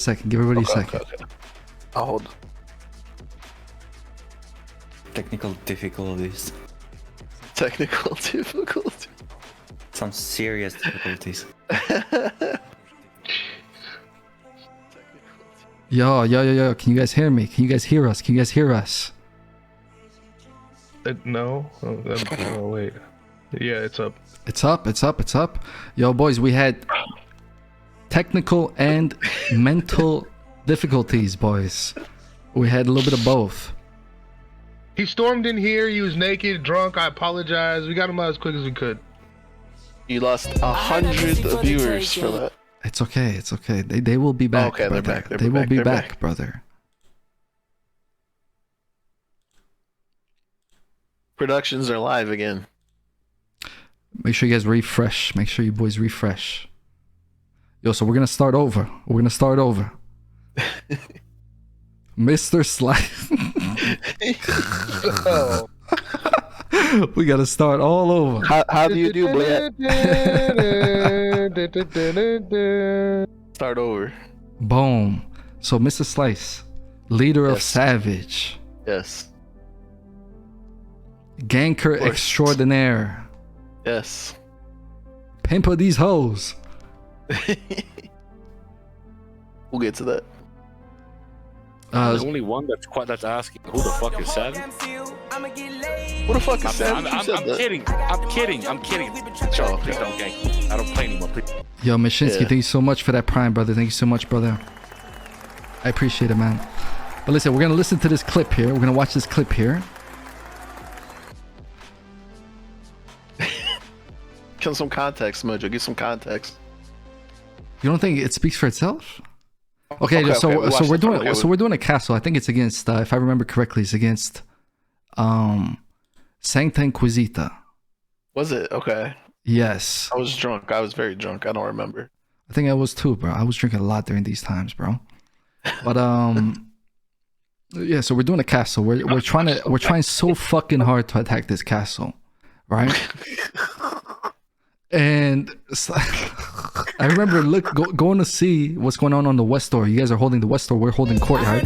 Second, give everybody a second. Okay. I'll hold. Technical difficulties. Technical difficulty. Some serious difficulties. Yo. Can you guys hear me? Can you guys hear us? Can you guys hear us? No. Oh, wait. Yeah, it's up. It's up. Yo, boys, we had technical and mental difficulties, boys. We had a little bit of both. He stormed in here. He was naked, drunk. I apologize. We got him out as quick as we could. You lost 100 viewers for that. It's okay. They will be back. Okay, they're brother. back. They will be They're back, back. brother. Productions are live again. Make sure you guys refresh. Make sure you boys refresh. Yo, so we're gonna start over. Mr. Sllice. We gotta start all over. How do you do, Bled? Start over. Boom. So Mr. Sllice, leader of Yes. Savage, Yes. ganker course. extraordinaire, Yes. pimp of these hoes. We'll get to that. The only one that's asking who the fuck is Savage? What the fuck is Savage? I'm kidding. I'm kidding. Oh, Please don't gang. I don't play anymore. Please. Yo, Mashinsky, Yeah. thank you so much for that Prime, brother. Thank you so much, brother. I appreciate it, man. But listen, we're gonna listen to this clip here. We're gonna watch this clip here. Give some context, MoJo. Give some context. You don't think it speaks for itself? Okay, Okay, so okay, we watched we're it. doing Okay, we're doing a castle. I think it's against, if I remember correctly, it's against Sancta Inquisita. Was it? Okay. Yes. I was drunk. I was very drunk. I don't remember. I think I was too, bro. I was drinking a lot during these times, bro. But yeah, so we're doing a castle. We're trying so fucking hard to attack this castle, right? And I remember going to see what's going on the west door. You guys are holding the west door. We're holding courtyard.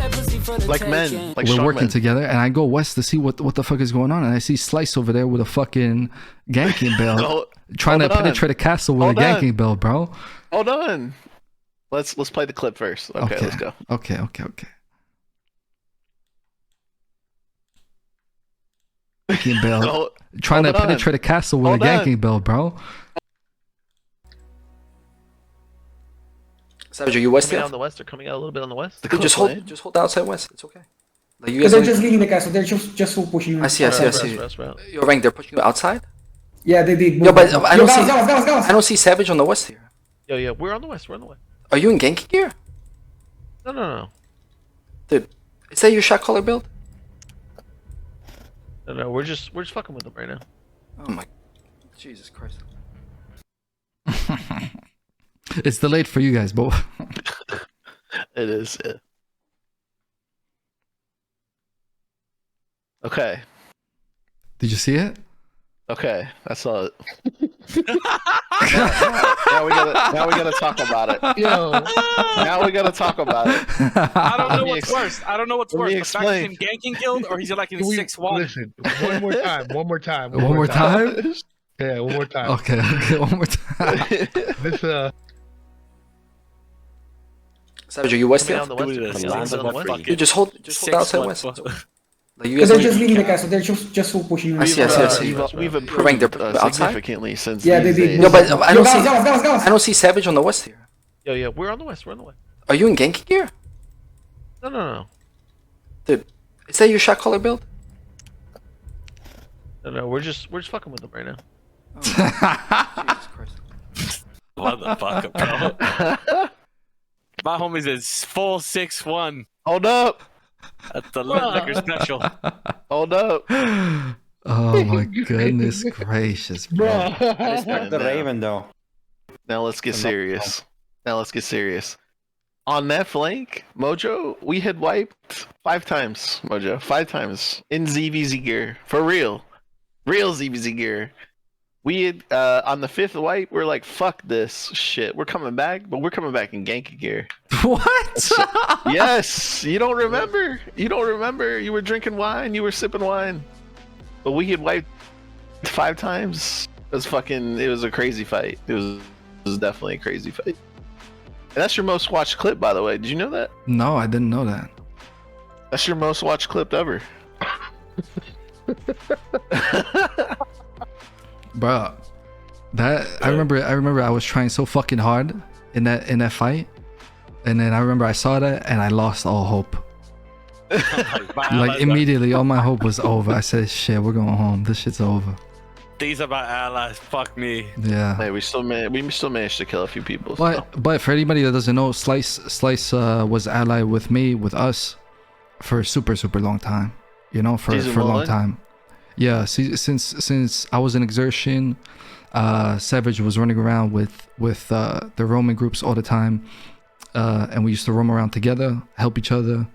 Like men. Like We're strong working men. together, and I go west to see what the fuck is going on, and I see Sllice over there with a fucking ganking belt, Hold- trying to hold on. penetrate a castle with Hold a on. ganking belt, bro. Hold on. Let's play the clip first. Okay, let's go. Okay. Ganking belt, Hold- trying to hold on. penetrate a castle with Hold a on. ganking belt, bro. Savage, are you west Coming out yet? on the west. They're coming out a little bit on the west. The Dude, just clip, man. hold outside west. It's okay. Like you Because guys. they're just leaving the castle. They're just pushing. I see. Rest. You're rank. They're pushing you outside. Yeah, they did. Yo, but I don't see. Guys. I don't see Savage on the west here. Yeah. We're on the west. We're on the west. Are you in ganking gear? No. Dude, is that your shot caller build? No. We're just fucking with them right now. Oh my, Jesus Christ. It's delayed for you guys, but It is. Yeah. Okay. did you see it? Okay. I saw it. now we gotta talk about it. Yo, Now we gotta talk about it. I don't know me what's worse. I don't know what's let worse. me The fact he's in explain. ganking guild or he's like in can we 6-1. listen? One more time. One more time? Yeah, one more time. Okay, one more time. This Savage, are you west Coming yet? out on the west. Dude, They're it's coming out lands on the of west. fucking- Dude, just hold outside 6-1. west. It's okay. Like you Because guys. they're just leaving the castle. They're just pushing. I see. We've Rank, they're improved outside? significantly since. Yeah, they these did. days. No, but I don't see. Guys. I don't see Savage on the west here. Yeah. We're on the west. We're on the west. Are you in ganking gear? No. Dude, is that your shot caller build? No. We're just fucking with them right now. Jesus Christ. What the fuck, bro? My homies is full 6-1 Hold up. at the liquor special. Hold up. Oh my goodness gracious, bro. I respect the No. Raven though. Now let's get Enough serious. On that flank, MoJo, we had wiped 5 times, MoJo. 5 times in ZVZ gear. For real. Real ZVZ gear. we had on the 5th wipe, we're like, fuck this shit. We're coming back, but we're coming back in Genki gear. What? Yes, you don't remember. You don't remember. You were drinking wine. You were sipping wine. But we had wiped 5 times. It was a crazy fight. It was definitely a crazy fight. And that's your most watched clip, by the way. Did you know that? No, I didn't know that. That's your most watched clip ever. Bro, I remember I was trying so fucking hard in that fight, and then I remember I saw that and I lost all hope. Like immediately, all my hope was over. I said, "Shit, we're going home. This shit's over." These are my allies. Fuck me. Yeah. Hey, we still managed to kill a few people. But for anybody that doesn't know, Sllice was allied with me, with us, for a super long time. You know, for a long time. Yeah, since I was in Exertion, Savage was running around with the roaming groups all the time, and we used to roam around together, help each other.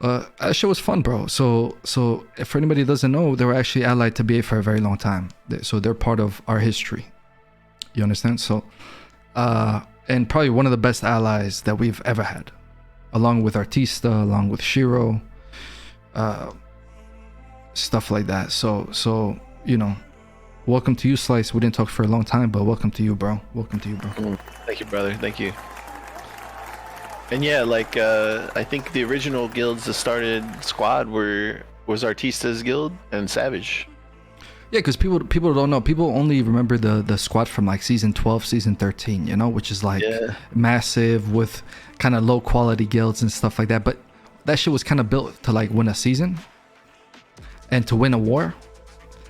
That shit was fun, bro. So for anybody that doesn't know, they were actually allied to BA for a very long time. So they're part of our history. You understand? So, and probably one of the best allies that we've ever had, along with Artista, along with Shiro, stuff like that. So you know, welcome to you, Sllice. We didn't talk for a long time, but welcome to you, bro. Welcome to you, bro. Thank you, brother. Thank you. And yeah, like I think the original guilds that started Squad was Artista's guild and Savage. Yeah, because people don't know. People only remember the Squad from like season 12, season 13, you know, which is like massive with kind of low quality guilds and stuff like that. But that shit was kind of built to like win a season and to win a war.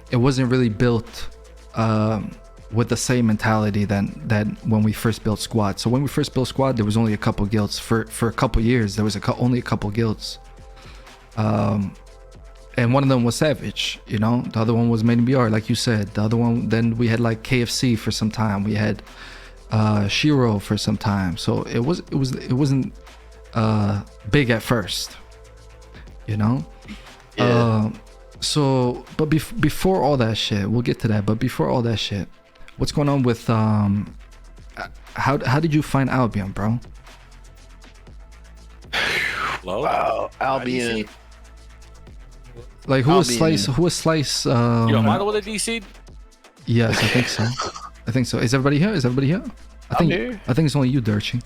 It wasn't really built with the same mentality that when we first built Squad. So when we first built Squad, there was only a couple guilds. For a couple years, there was only a couple guilds. And one of them was Savage, you know. The other one was Maiden BR, like you said. The other one, then we had like KFC for some time. We had Shiro for some time. So it wasn't big at first, you know. Yeah. But before all that shit, we'll get to that. But before all that shit, what's going on with how did you find Albion, bro? Hello? Wow, Albion. Like who was Albion. Sllice? Who was Sllice? Yo, am I the one that DC'd? Yes, I think so. I think so. Is everybody here? I'm here. I think it's only you, Dirty.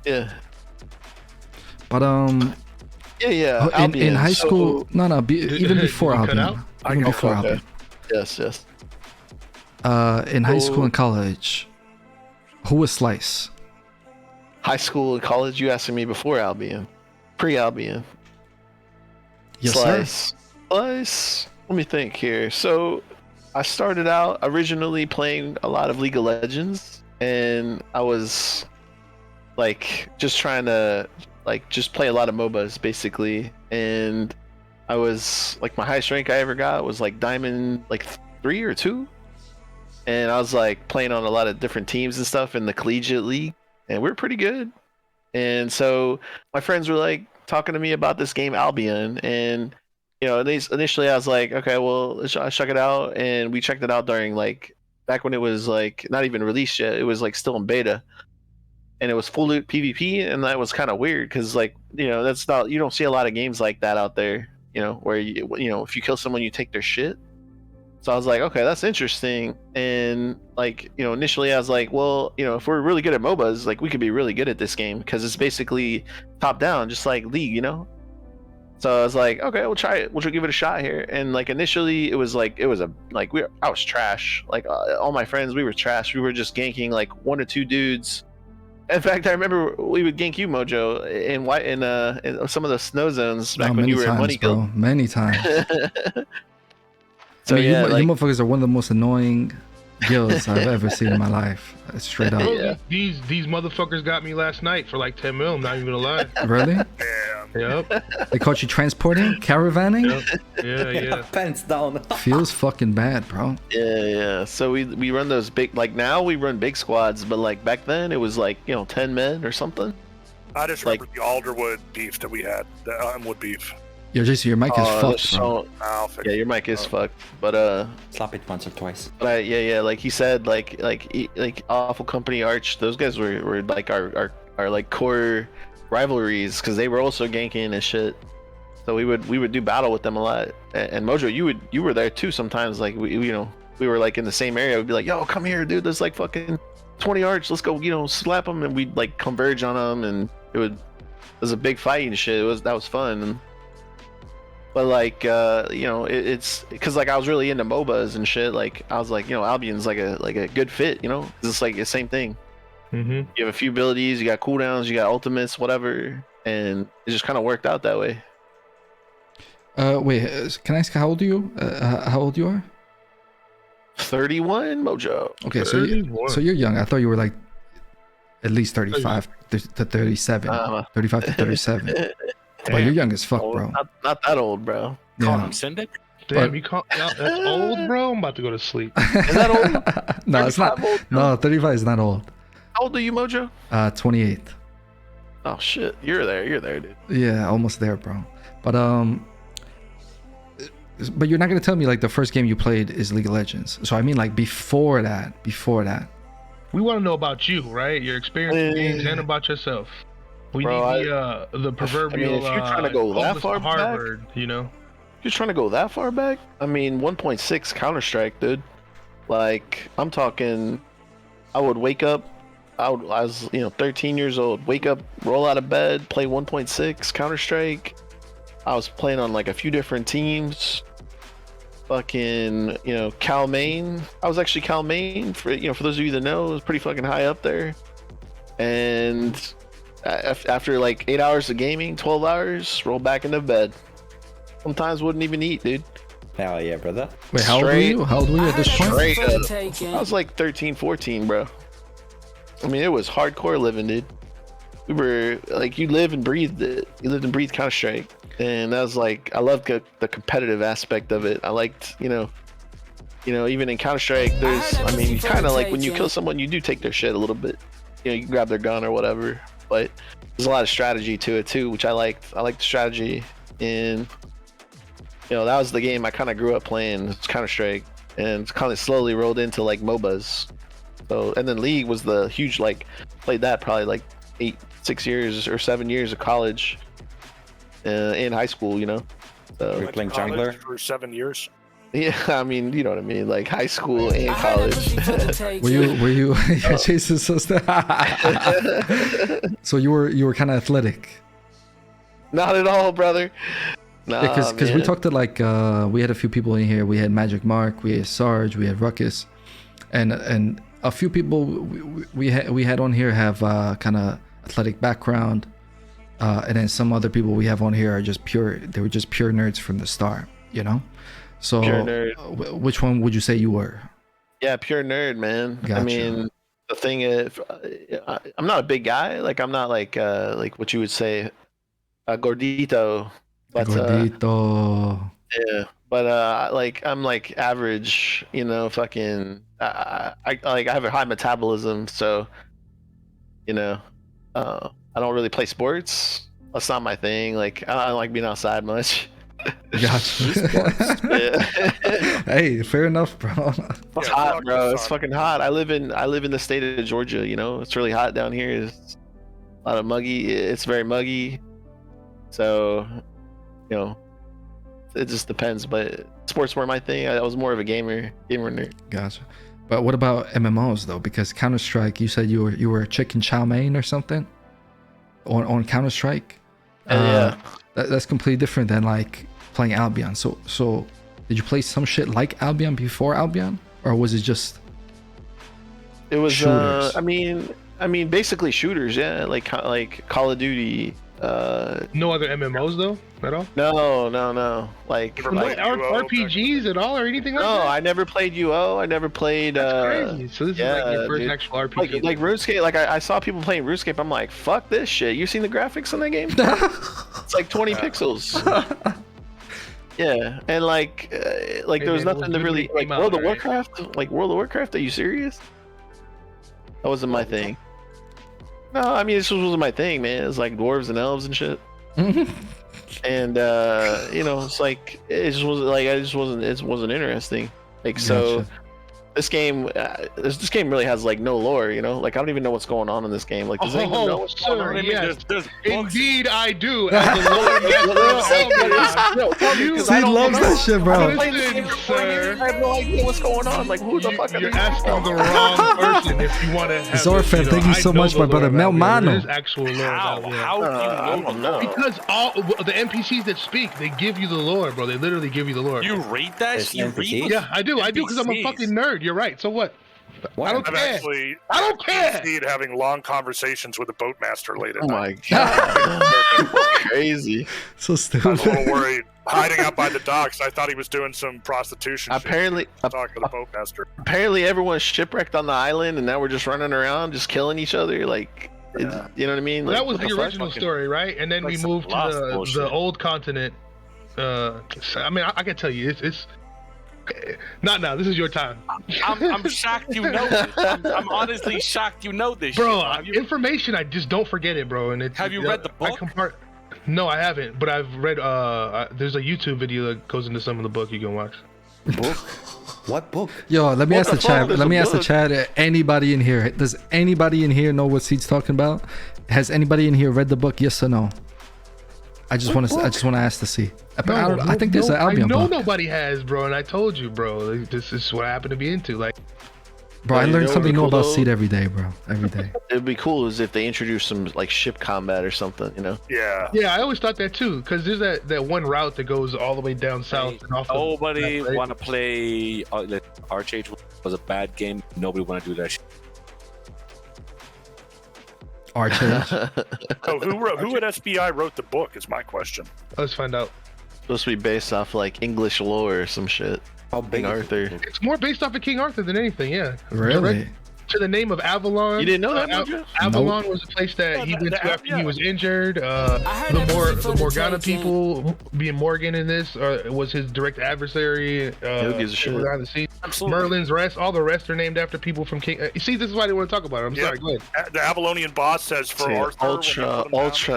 Yeah. But Yeah. in Albion. high school, So, even before did it cut Albion, out? even before Albion. yes. In high school So- and college, who was Sllice? High school and college, you asking me before Albion. Pre-Albion. Yes, sir. Sllice. Let me think here. So I started out originally playing a lot of League of Legends, and I was like just trying to just play a lot of MOBAs basically. And I was like, my highest rank I ever got was like Diamond 3 or 2. And I was like playing on a lot of different teams and stuff in the collegiate league, and we were pretty good. And so my friends were like talking to me about this game Albion, and you know, initially I was like, okay, well, let's check it out. And we checked it out during back when it was like not even released yet. It was like still in beta, and it was full loot PvP, and that was kind of weird because you know, that's not, you don't see a lot of games like that out there. You know, where you know, if you kill someone, you take their shit. So I was like, okay, that's interesting. And you know, initially I was like, well, you know, if we're really good at MOBAs, we could be really good at this game because it's basically top down, just like League, you know. So I was like, okay, we'll try it. We'll give it a shot here. And initially, I was trash. All my friends, we were trash. We were just ganking 1 or 2 dudes. In fact, I remember we would gank you, MoJo, in some of the snow zones back when you were in Money Guild. Bro, many times. So I mean, yeah, you motherfuckers are one of the most annoying guilds I've ever seen in my life. Straight up. Bro, Yeah. these $motherfuckers got me last night for 10 mil. I'm not even gonna lie. Really? Yep. They caught you transporting, caravanning? Yeah. Pants down. Feels fucking bad, bro. Yeah. So we run those big, now we run big squads, but back then it was 10 men or something. I just remember the Alderwood beef that we had, the Elmwood beef. Yo, Jason, your mic is fucked, bro. so, I'll fix yeah, it. your mic is fucked. But Slap it once or twice. yeah, like he said, like Awful Company, Arch, those guys were like our like core rivalries because they were also ganking and shit. So we would do battle with them a lot. And MoJo, you were there too sometimes. Like we were like in the same area. We'd be like, yo, come here, dude. There's like fucking 20 Arch. Let's go, slap them, and we'd like converge on them, and it was a big fight and shit. That was fun. But like it's because like I was really into MOBAs and shit. Like I was like, Albion's like a good fit. It's like the same thing. Mm-hmm. You have a few abilities, you got cooldowns, you got ultimates, whatever, and it just kind of worked out that way. Wait, can I ask how old you are? 31 MoJo. Okay, 31. so you're young. I thought you were like at least 35 to 37, 35 to 37. But you're young as fuck, bro. Not that old, bro. Call Yeah. him Syndic? Damn, you call that's old, bro. I'm about to go to sleep. Is that old? No, it's not. 35 old, No, 35 is not old. How old are you, MoJo? 28. Oh shit, you're there, dude. Yeah, almost there, bro. But you're not gonna tell me like the first game you played is League of Legends. So I mean like before that. We want to know about you, right? Your experience in games and about yourself. We Bro, need the proverbial. if you're trying to go that Homeless far to Harvard, You're trying to go that far back? I mean, 1.6 Counter-Strike, dude. Like, I'm talking, I would wake up, I was 13 years old, wake up, roll out of bed, play 1.6 Counter-Strike. I was playing on like a few different teams. Fucking, Cal Main. I was actually Cal Main, for those of you that know, it was pretty fucking high up there. And after like 8 hours of gaming, 12 hours, roll back into bed. Sometimes wouldn't even eat, dude. Hell yeah, brother. Wait, how old were you? How old were you at this point? Straight up. I was like 13, 14, bro. I mean, it was hardcore living, dude. We were like, you live and breathed it. You lived and breathed Counter-Strike. And that was like, I loved the competitive aspect of it. I liked, even in Counter-Strike, you kind of like when you kill someone, you do take their shit a little bit. You can grab their gun or whatever. But there's a lot of strategy to it too, which I liked. I liked the strategy. And, that was the game I kind of grew up playing. It's Counter-Strike. And kind of slowly rolled into like MOBAs. So, and then League was the huge, like, played that probably like 6 years or 7 years of college. In high school, So, You're playing jungler? For 7 years. yeah, I mean, you know what I mean, like high school and college. Were you? Yeah, Jason. So you were kind of athletic. Not at all, brother. Nah, Because we talked to like we had a few people in here. We had Magic Mark, we had Sarge, we had Ruckus, and a few people we had on here have kind of athletic background. And then some other people we have on here are just pure. They were just pure nerds from the start, So, pure nerd. Which one would you say you were? Yeah, pure nerd, man. Gotcha. I mean, the thing is, I'm not a big guy. Like, I'm not like what you would say, a gordito. But Gordito. yeah, but like I'm like average. Fucking. I have a high metabolism, so. I don't really play sports. That's not my thing. Like I don't like being outside much. Gotcha. Yeah. Hey, fair enough, bro. It's hot, bro. It's fucking hot. I live in the state of Georgia. It's really hot down here. It's a lot of muggy. It's very muggy. So, it just depends. But sports were my thing. I was more of a gamer nerd. Gotcha. But what about MMOs though? Because Counter-Strike, you said you were chicken chow mein or something on Counter-Strike. Yeah. That's completely different than like playing Albion. So did you play some shit like Albion before Albion, or was it just? It was. Shooters? I mean, basically shooters. Yeah, like Call of Duty. No other MMOs though at all. No. Like No RPGs at all or anything like no, that. I never played UO. I never played. That's crazy. So this is like your first dude. actual RPG. Like RuneScape. Like I saw people playing RuneScape. I'm like, fuck this shit. You seen the graphics on that game? It's like 20 pixels. Yeah, and like there was nothing to really like World of Warcraft. Like World of Warcraft. Are you serious? That wasn't my thing. No, I mean this wasn't my thing, man. It's like dwarves and elves and shit. And you know, it's like it just wasn't like it wasn't interesting. Like so. Gotcha. This game really has like no lore, you know. Like I don't even know what's going on in this game. Like does anyone know what's going on? Sir, yes. There's books. Indeed, I do. As the Lord Master. See, loves that shit, bro. Listen, sir. I have no idea what's going on. Like who the fuck are You're these asking people? the wrong person if you want to have Zorfan, this, thank you I so know much, the my brother. lore about Mel it. Mano. There's actual lore How? about it. How do you I know don't the lore? know. Because all the NPCs that speak, they give you the lore, bro. They literally give you the lore. You read that? It's You NPCs? read? Yeah, I do, because I'm a NPCs. fucking nerd. You're right. So what? What? I don't I've care. actually I don't care. PhD'd having long conversations with the boatmaster late at Oh night. my god, crazy. So I was a stupid. little worried. Hiding out by the docks, I thought he was doing some prostitution shit. Apparently, Talking to the boatmaster. apparently everyone's shipwrecked on the island, and now we're just running around, just killing each other. Like, you know what I mean? Well, Like, that was what the fuck? original story, right? And then Like we some moved to lost the bullshit. old continent. So, I mean, I can tell you, it's not now. This is your time, I'm shocked you know this. I'm honestly shocked you know this bro. shit. Have you, Information, I just don't forget it, bro. And it's, Have you read the book? No, I haven't, but I've read. There's a YouTube video that goes into some of the book you can watch. Book? What book? Yo, let me What ask the the fuck? chat. There's Let a me ask the book. chat. Anybody in here? Does anybody in here know what Seed's talking about? Has anybody in here read the book? Yes or no? I just want to ask to see. I think there's an Albion I know book. nobody has, bro, and I told you, bro. Like, this is what I happen to be into. Like, Bro, I You learn know something what's new cool, about though? Seed every day, bro. Every day. It'd be cool is if they introduced some like ship combat or something, you know? Yeah. yeah, I always thought that too, because there's that one route that goes all the way down south and off. nobody right? want to play Archage was a bad game. Nobody want to do that shit. Archer. So who at SBI wrote the book is my question. Let's find out. Supposed to be based off like English lore or some shit. How big King is Arthur. it? It's more based off of King Arthur than anything. Yeah. Really? To the name of Avalon. You didn't know that, MoJo? Avalon was a place that he went to after he was injured. The Morgana people, being Morgan in this, was his direct adversary. Who gives a shit? Behind the scenes. Absolutely. Merlin's Rest, all the rest are named after people from King. You see, this is why I didn't want to talk about it. I'm Yeah. sorry. Go ahead. The Avalonian boss says for See, Arthur. when you put him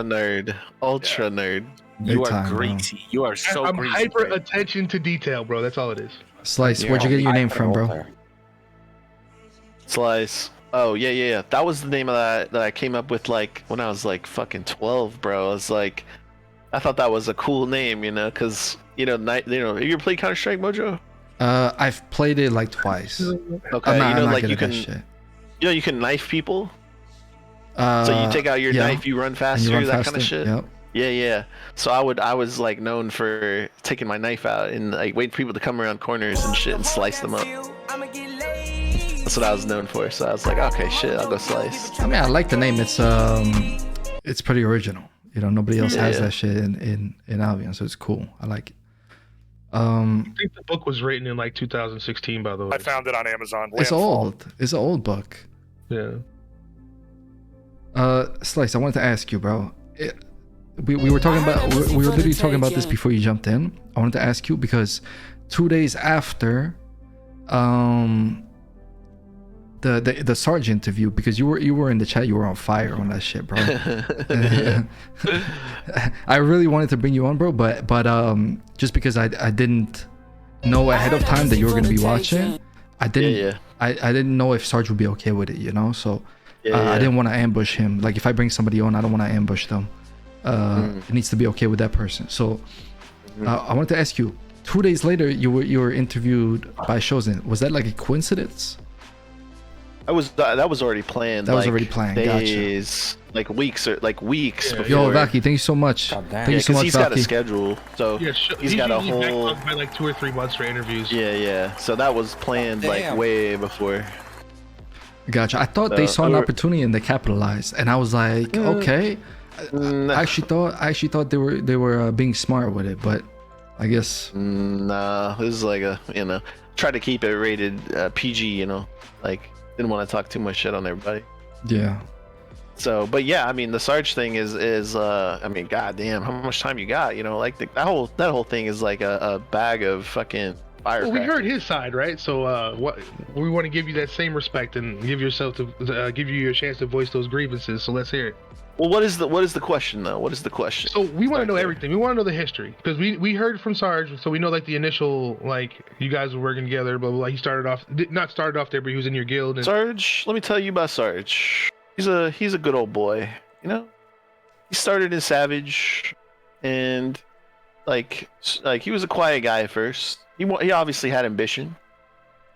down- ultra nerd. Big You are time, bro. greasy. You are so I'm greasy. hyper bro. attention to detail, bro. That's all it is. Slice, where'd you get your name from, bro? Sllice. Oh yeah. That was the name of that I came up with like when I was like fucking 12, bro. I was like, I thought that was a cool name, you know, because you know, have you ever played Counter Strike, MoJo? I've played it like twice. Okay, I'm not, you know, I'm not like good you at can, that shit. you can knife people. So So you take out your knife, you run and faster, you run that faster. kind of shit. Yep. Yeah. So I was like known for taking my knife out and like waiting for people to come around corners and shit and slice them up. That's what I was known for. So I was like, okay, shit, I'll go slice. I mean, I like the name. It's pretty original. You know, nobody else has Yeah. that shit in Albion, so it's cool. I like it. I think the book was written in like 2016, by the way. I found it on Amazon. It's Landfall. old. It's an old book. Yeah. Slice, I wanted to ask you, bro. We were talking about we were literally talking about this before you jumped in. I wanted to ask you because 2 days after the Sarge interview, because you were in the chat, you were on fire on that shit, bro. I really wanted to bring you on, bro, but just because I didn't know ahead of time that you were gonna be watching, I didn't know if Sarge would be okay with it, you know. So I didn't want to ambush him. Like if I bring somebody on, I don't want to ambush them. It needs to be okay with that person. So I wanted to ask you. 2 days later, you were interviewed by Shozen. Was that like a coincidence? That was already planned. That was like, already planned. Gotcha. Days, like weeks before. Yo, Vaki, thank you so much. God damn. Thank you so much, he's got a Vaki. schedule, so Yeah, he's got a usually whole. backlogged by like 2 or 3 months for interviews. Yeah. So that was planned like Damn. way before. Gotcha. I thought they saw an opportunity and they capitalized, and I was like, okay. I actually thought they were being smart with it, but I guess Nah, this is like try to keep it rated PG, you know, like didn't want to talk too much shit on everybody. yeah. So, but yeah, I mean, the Sarge thing is I mean, goddamn, how much time you got? You know, like that whole thing is like a bag of fucking firecracker. Well, we heard his side, right? So what we want to give you that same respect and give yourself to give you a chance to voice those grievances. So let's hear it. Well, what is the question though? What is the question? So we want to know everything. We want to know the history because we heard from Sarge, so we know like the initial like you guys were working together, but like he started off not started off there, but he was in your guild. And... Sarge, let me tell you about Sarge. He's a good old boy. You know, he started in Savage, and like he was a quiet guy at first. He obviously had ambition.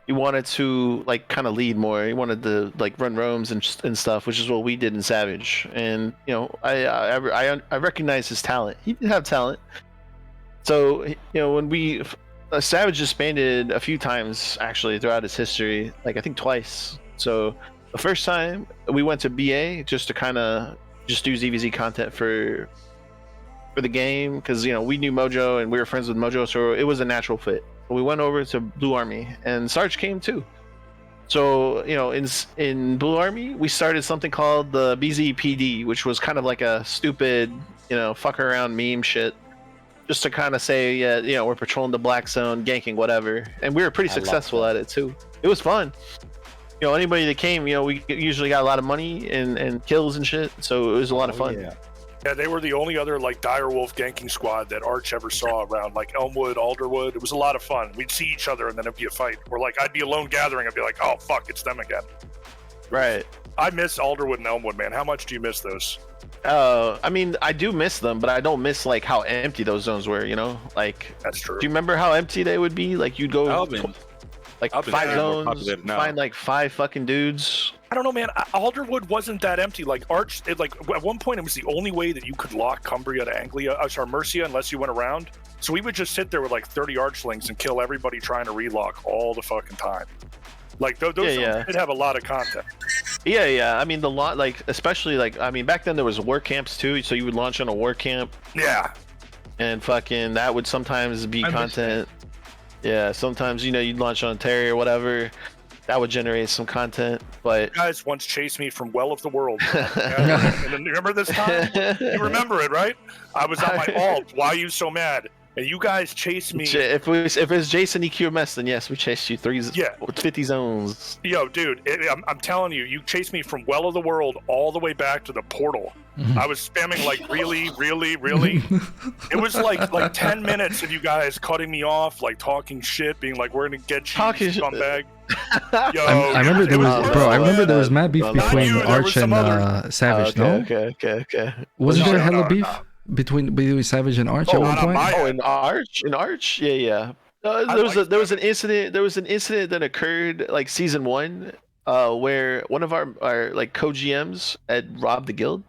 He wanted to like kind of lead more. He wanted to like run roams and stuff, which is what we did in Savage. And you know, I recognize his talent. He did have talent. So you know, when we Savage disbanded a few times actually throughout his history, like I think twice. So the first time we went to BA just to kind of just do ZVZ content for the game because you know we knew MoJo and we were friends with MoJo, so it was a natural fit. We went over to Blue Army and Sarge came too. So you know in Blue Army we started something called the BZPD, which was kind of like a stupid fuck around meme shit, just to kind of say you know we're patrolling the black zone, ganking whatever, and we were pretty successful at it too. It was fun. You know, anybody that came, you know, we usually got a lot of money and kills and shit, so it was a lot of fun. Yeah, they were the only other like direwolf ganking squad that Arch ever saw around like Elmwood, Alderwood. It was a lot of fun. We'd see each other and then it'd be a fight. Or like I'd be alone gathering, I'd be like, oh fuck, it's them again. Right. I miss Alderwood and Elmwood, man. How much do you miss those? I mean, I do miss them, but I don't miss like how empty those zones were. You know, like that's true. Do you remember how empty they would be? Like you'd go Albion. like Albion 5 zones, find like 5 fucking dudes. I don't know, man. Alderwood wasn't that empty. Like Arch, like at one point, it was the only way that you could lock Cumbria to Anglia, Mercia, unless you went around. So we would just sit there with like 30 Archlings and kill everybody trying to relock all the fucking time. Like those did have a lot of content. Yeah. I mean, the lot, like especially like I mean, back then there was war camps too. So you would launch on a war camp. Yeah. And fucking that would sometimes be content. Yeah, sometimes you'd launch on Terry or whatever. That would generate some content, but you guys once chased me from Well of the World. And then remember this time? You remember it, right? I was on my alt. Why are you so mad? And you guys chased me. If it's Jason EQMS, then yes, we chased you 50 zones. Yo, dude, I'm telling you, you chased me from Well of the World all the way back to the portal. I was spamming like really. It was like 10 minutes of you guys cutting me off, like talking shit, being like, "We're gonna get you, scumbag." Yo, I remember there was mad beef between Arch and Savage. Okay. Wasn't there hella beef between Savage and Arch at one point? Oh, in Arch, yeah. There was an incident that occurred like season 1, where one of our like co-GMs had robbed the guild,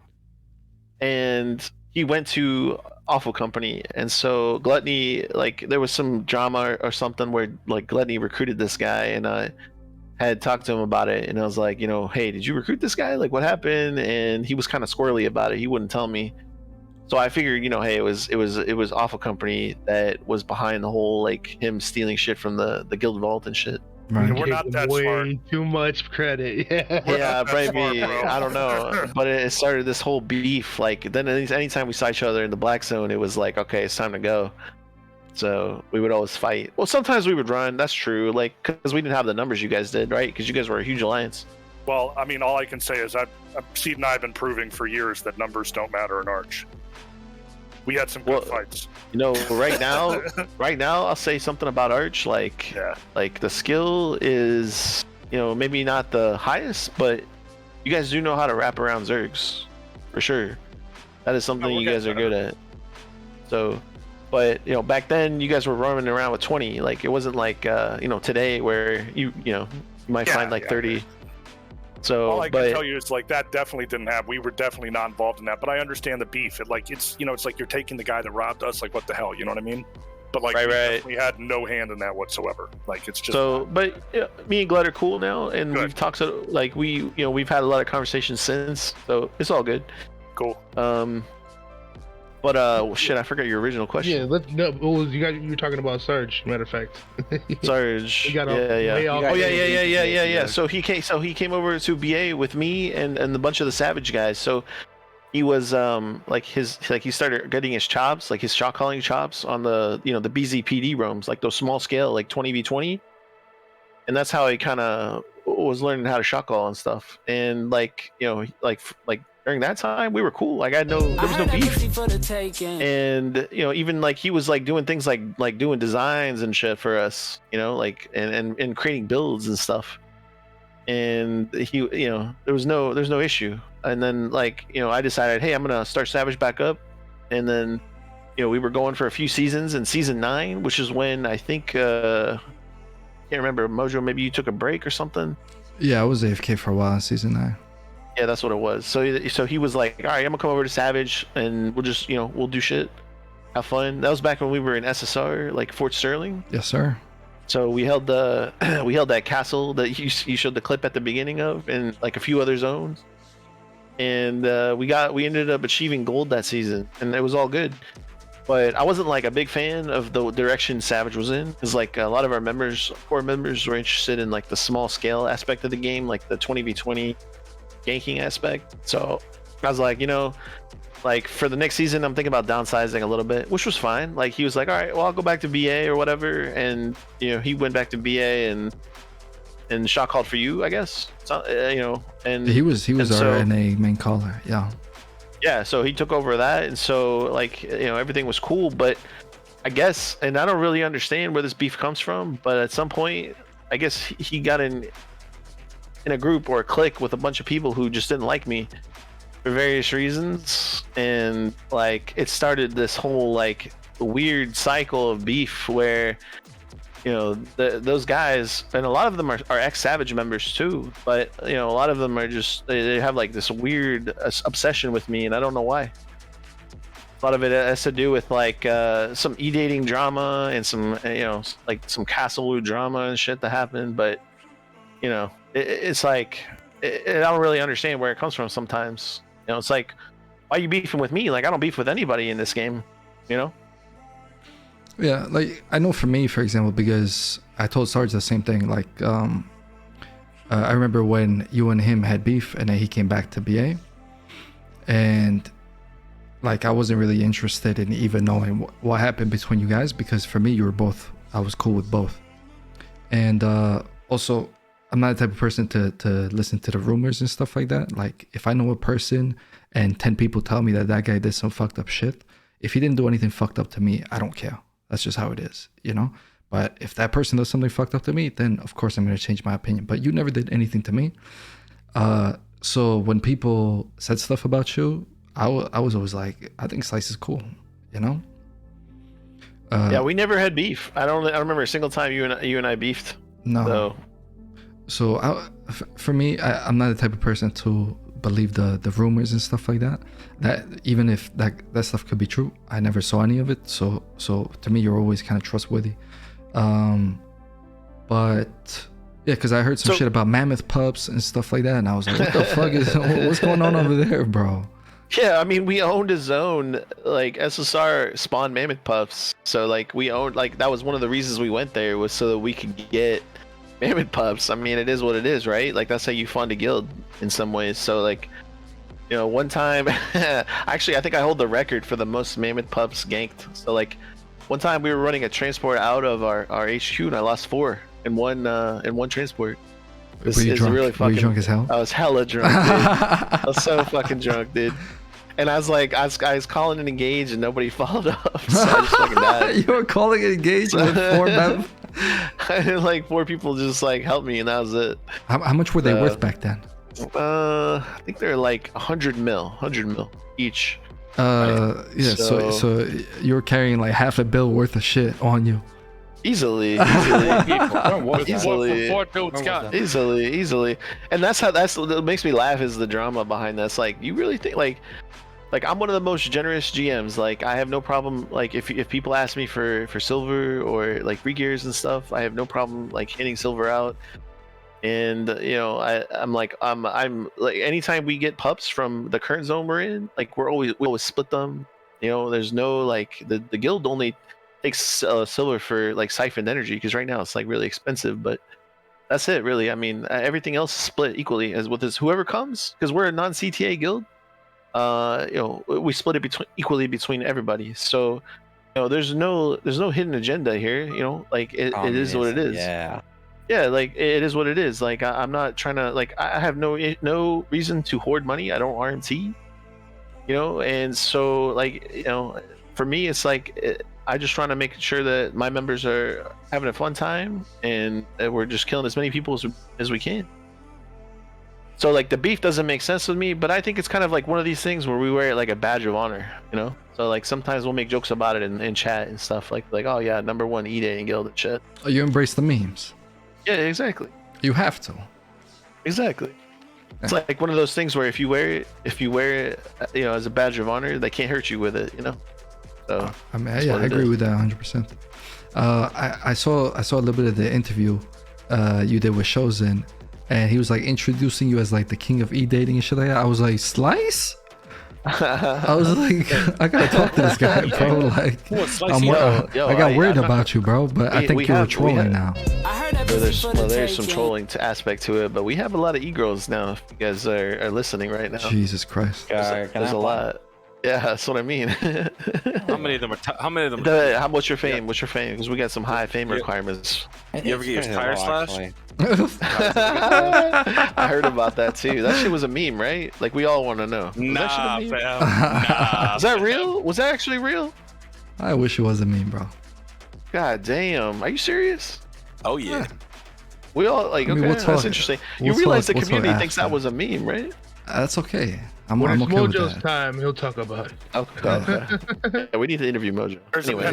and he went to Awful Company, and so Gluttony, like there was some drama or something where like Gluttony recruited this guy, and I had talked to him about it, and I was like, hey, did you recruit this guy? Like what happened? And he was kind of squirrely about it. He wouldn't tell me. So I figured, hey, it was Awful Company that was behind the whole like him stealing shit from the guild vault and shit. Right. We're not that smart. Too much credit. Yeah, maybe I don't know, but it started this whole beef. Like then anytime we saw each other in the black zone, it was like, okay, it's time to go. So we would always fight. Well, sometimes we would run. That's true. Like because we didn't have the numbers you guys did, right? Because you guys were a huge alliance. Well, I mean, all I can say is Steve and I have been proving for years that numbers don't matter in Arch. We had some good fights. Right now, I'll say something about Arch. Like the skill is, maybe not the highest, but you guys do know how to wrap around Zergs, for sure. That is something you guys are good at. So, but back then you guys were roaming around with 20. Like it wasn't like today where you might find like 30. So all I can tell you is like that definitely didn't happen. We were definitely not involved in that, but I understand the beef. It's like you're taking the guy that robbed us. Like what the hell, you know what I mean? But like we had no hand in that whatsoever. Like it's just But me and Glad are cool now, and we've talked to we've had a lot of conversations since, so it's all good. Cool. But shit, I forgot your original question. Yeah, you were talking about Sarge, matter of fact. Sarge. Yeah. So he came over to BA with me and a bunch of the Savage guys. So he was like he started getting his chops, like his shot calling chops on the the BZPD roams, like those small scale like 20v20, and that's how he kind of was learning how to shot call and stuff. And like like during that time we were cool. Like there was no beef. And even like he was like doing things like doing designs and shit for us, like and creating builds and stuff. And he there's no issue. And then like I decided, hey, I'm gonna start Savage back up. And then we were going for a few seasons, and season 9, which is when I think can't remember, MoJo, maybe you took a break or something. Yeah, I was AFK for a while in season 9. Yeah, that's what it was. So he was like, all right, I'm gonna come over to Savage and we'll just we'll do shit, have fun. That was back when we were in SSR, like Fort Sterling. Yes, sir. So we held that castle that you showed the clip at the beginning of, and like a few other zones. And we ended up achieving gold that season, and it was all good. But I wasn't like a big fan of the direction Savage was in, because like a lot of our core members were interested in like the small scale aspect of the game, like the 20v20 ganking aspect. So I was like, like for the next season, I'm thinking about downsizing a little bit, which was fine. Like he was like, all right, well, I'll go back to BA or whatever. And he went back to BA and shot called for you, I guess. So, and he was our so, NA main caller. Yeah, so he took over that, and so like everything was cool. But I guess, and I don't really understand where this beef comes from, but at some point I guess he got in a group or a clique with a bunch of people who just didn't like me for various reasons, and like it started this whole like weird cycle of beef where those guys, and a lot of them are ex-Savage members too, but a lot of them are just they have like this weird obsession with me, and I don't know why. A lot of it has to do with like some e-dating drama and some like some Castle drama and shit that happened, but it's like I don't really understand where it comes from sometimes. It's like, why are you beefing with me? Like, I don't beef with anybody in this game, Yeah, like I know for me, for example, because I told Sarge the same thing. Like, I remember when you and him had beef, and then he came back to BA, and like I wasn't really interested in even knowing what happened between you guys, because for me, I was cool with both, and also I'm not the type of person to listen to the rumors and stuff like that. Like if I know a person and 10 people tell me that guy did some fucked up shit, if he didn't do anything fucked up to me, I don't care. That's just how it is, But if that person does something fucked up to me, then of course I'm going to change my opinion. But you never did anything to me. So when people said stuff about you, I was always like, I think Sllice is cool, Yeah, we never had beef. I don't remember a single time you and I beefed. No. So for me, I'm not the type of person to believe the rumors and stuff like that. That even if that stuff could be true, I never saw any of it. So to me, you're always kind of trustworthy. But yeah, because I heard some shit about Mammoth Pups and stuff like that, and I was like, what the fuck what's going on over there, bro? Yeah, I mean, we owned a zone, like SSR spawned Mammoth Pups, so like we owned, like that was one of the reasons we went there, was so that we could get Mammoth Pups. I mean, it is what it is, right? Like that's how you fund a guild in some ways. So like, one time, actually I think I hold the record for the most Mammoth Pups ganked. So like one time we were running a transport out of our HQ, and I lost 4 in one transport. Were you drunk? Really Were you drunk as hell? I was hella drunk, dude. I was so fucking drunk, dude. And I was like, I was calling it engage, and nobody followed up. So I just fucking died. You were calling it engage, and then 4 Mammoth. Like 4 people just like helped me, and that was it. How much were they worth back then? I think they're like 100 mil each. Yeah. So you're carrying like half a bill worth of shit on you. Easily. And that's what makes me laugh, is the drama behind that. It's like, you really think like I'm one of the most generous GMs. Like I have no problem, like if people ask me for silver or like free gears and stuff, I have no problem like handing silver out. And I'm like anytime we get pups from the current zone we're in, like we always split them. There's no like the guild only takes silver for like siphoned energy, because right now it's like really expensive, but that's it really. I mean, everything else is split equally as with this whoever comes, because we're a non-CTA guild. we split it equally between everybody. So, there's no hidden agenda here. Like it is what it is. Yeah, like it is what it is. Like I'm not trying to I have no reason to hoard money. I don't RNT. And so for me it's I just trying to make sure that my members are having a fun time and that we're just killing as many people as we can. So the beef doesn't make sense with me, but I think it's kind of like one of these things where we wear it like a badge of honor, So sometimes we'll make jokes about it in chat and stuff like oh yeah, #1 E-Day and Guild and shit. Oh, you embrace the memes. Yeah, exactly. You have to. Exactly. It's like one of those things where if you wear it, as a badge of honor, they can't hurt you with it, So I mean, yeah, I agree with that 100%. I saw a little bit of the interview you did with Shozen, and he was introducing you as the king of e-dating and shit like that. I was like, Sllice? I was like, I gotta talk to this guy, bro. I got worried about you, bro, but I think you're trolling now. There's some trolling aspect to it, but we have a lot of e-girls now. If you guys are listening right now, Jesus Christ, there's a lot. Yeah, that's what I mean. How many of them What's your fame? What's your fame? Because we got some high fame requirements. You ever get your tire slashed? I heard about that too. That shit was a meme, right? We all want to know. Nah, fam. Was that real? Was that actually real? I wish it was a meme, bro. God damn. Are you serious? Oh yeah. We all okay. That's interesting. You realize the community thinks that was a meme, right? That's okay. When I'm it's okay with MoJo's that. time, he'll talk about it. Okay. Yeah, we need to interview MoJo. Anyway.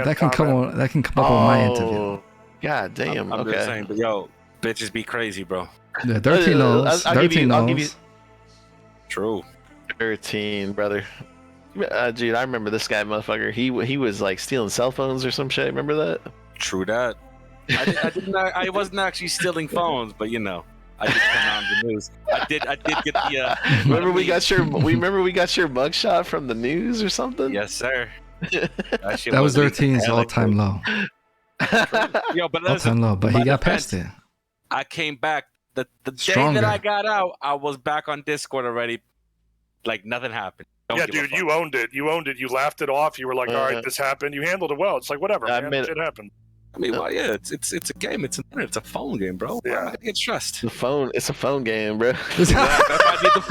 That can come on. That can come up on my interview. God damn. I'm okay. just saying, but yo, bitches be crazy, bro. Yeah, 13 knows. 13 knows. I'll give you True. 13, brother. Dude, I remember this guy, motherfucker. He was stealing cell phones or some shit. Remember that? True that. I wasn't actually stealing phones, but I did come on the news. I did get the. Remember we got your mugshot from the news or something? Yes, sir. That was 13's all-time low. Yo, but all-time low, but he got past it. I came back the Stronger. day that I got out. I was back on Discord already. Nothing happened. Dude, you owned it. You laughed it off. You were like, all right, this happened. You handled it well. It's whatever, man. Shit happened. I mean, well, yeah, it's a game. It's a phone game, bro. Yeah, I get stressed. It's a phone game, bro. That's why I need the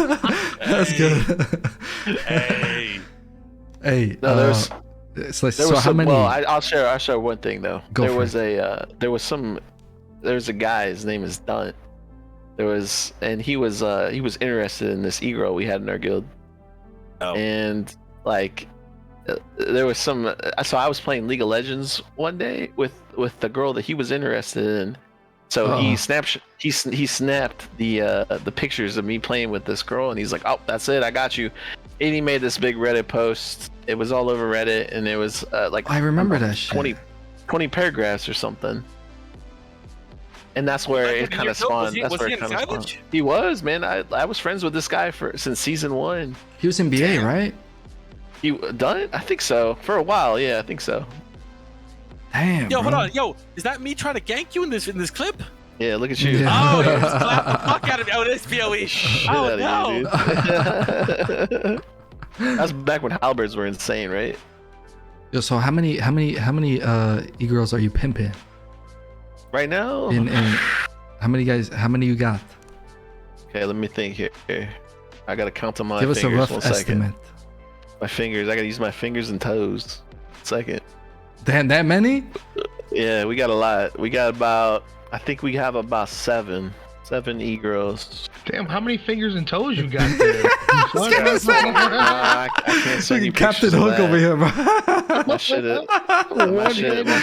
phone. That's good. Hey. No, so how many? Well, I'll share one thing though. There was a guy. His name is Dunt. He was interested in this e-girl we had in our guild. Oh. And there was some. So I was playing League of Legends one day with the girl that he was interested in. So he snapped the pictures of me playing with this girl, and he's like, "Oh, that's it, I got you." And he made this big Reddit post. It was all over Reddit, and it was I remember that shit. 20 paragraphs or something. And that's where it kind of spawned. He was, man. I was friends with this guy since season 1. He was in BA, right? You done it? I think so. For a while, yeah, I think so. Damn. Yo, bro. hold on. Yo, is that me trying to gank you in this clip? Yeah, look at you. Yeah. Oh, you just clapped the fuck out of me. Oh, this BOE. Oh no. That's back when halberds were insane, right? Yo, so how many e-girls are you pimping? Right now? In how many you got? Okay, let me think here. I gotta count on my Give fingers. us a rough estimate. My fingers. I gotta use my fingers and toes. Second. Damn, that many? Yeah, we got a lot. We got about. I think we have about 7 e-girls. Damn, how many fingers and toes you got there? I can't send you Captain Hook over here, bro. My shit is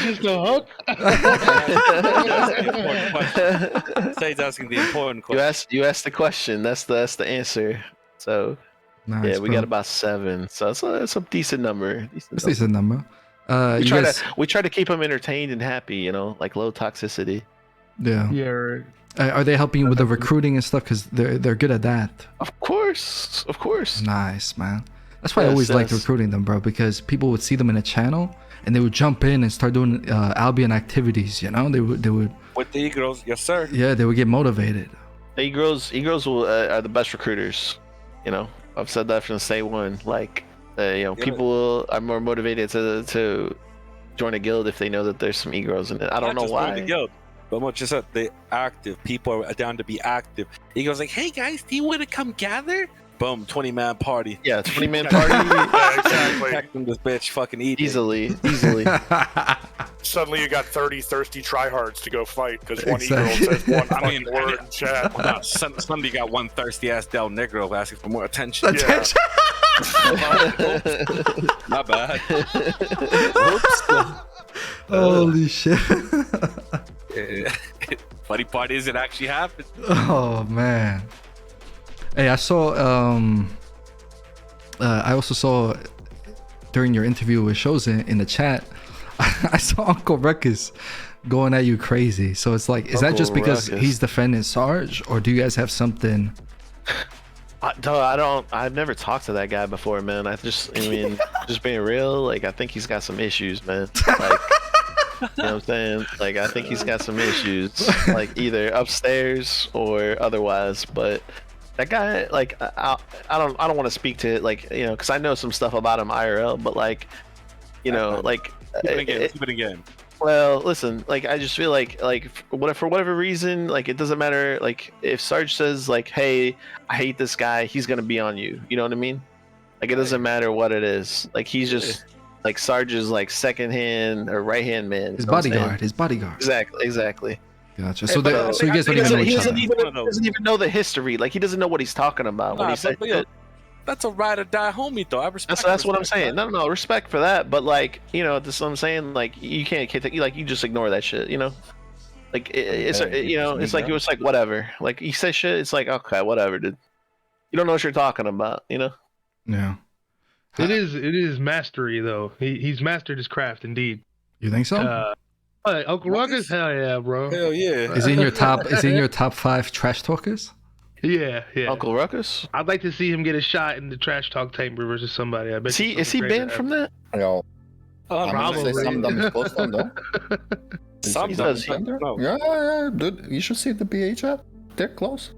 just a hook. He's asking the important question. You asked the question. That's the answer. So Nice, yeah, we bro. got about 7. So it's a decent number. It's a decent number. We try to keep them entertained and happy. Like low toxicity. Yeah. Yeah. Right. Are they helping you with the recruiting and stuff? Because they're good at that. Of course. Nice, man. That's why I Yes, always liked yes. recruiting them, bro. Because people would see them in a channel and they would jump in and start doing Albion activities. They would With the E-girls, yes, sir. Yeah, they would get motivated. The E-girls are the best recruiters. You know, I've said that from day one. Like, people are more motivated to join a guild if they know that there's some E-girls in it. I don't know why. The guild, but much as that, they active. People are down to be active. E-girls like, hey guys, do you want to come gather? Boom, 20-man party. Yeah, 20-man party. Yeah, exactly. Protecting this bitch, fucking eat Easily. Suddenly you got 30 thirsty tryhards to go fight because one Exactly. E-girl says one I mean, fucking word in chat. Sunday got one thirsty ass Del Negro asking for more attention. Attention. Not bad. Holy shit. Funny part is it actually happened. Oh man. Hey, I also saw during your interview with Shozen in the chat, I saw Uncle Ruckus going at you crazy. So it's like, is that just because he's defending Sarge, or do you guys have something? I've never talked to that guy before, man. Just being real, like, I think he's got some issues, man. Like, you know what I'm saying? Like, I think he's got some issues, like either upstairs or otherwise. But that guy, like, I don't want to speak to it, like, because I know some stuff about him IRL, but like, like, keep it again. Well, listen, like, I just feel like for whatever reason, like, it doesn't matter. Like, if Sarge says, like, hey, I hate this guy, he's gonna be on you. You know what I mean? Like, it doesn't matter what it is. Like, he's just like Sarge's like second hand or right hand man. His bodyguard. Exactly. Gotcha. So you guys don't even know each other. He doesn't even know the history. Like, he doesn't know what he's talking about when he said. That's a ride or die homie, though. I respect. That's what I'm saying. No, respect for that. But like, this is what I'm saying. Like, you can't you just ignore that shit. Like it's like whatever. Like, you say shit, it's like, okay, whatever, dude. You don't know what you're talking about. Yeah. It is mastery though. He's mastered his craft indeed. You think so? Uncle Ruckus, hell yeah, bro. Hell yeah. Is he in your top? Is he in your top 5 trash talkers? Yeah. Uncle Ruckus. I'd like to see him get a shot in the trash talk chamber versus somebody. I bet. Is he banned from that? Yo, Probably. Some dumb is close one though. Some does. No. Yeah, dude. You should see the BA chat. They're close.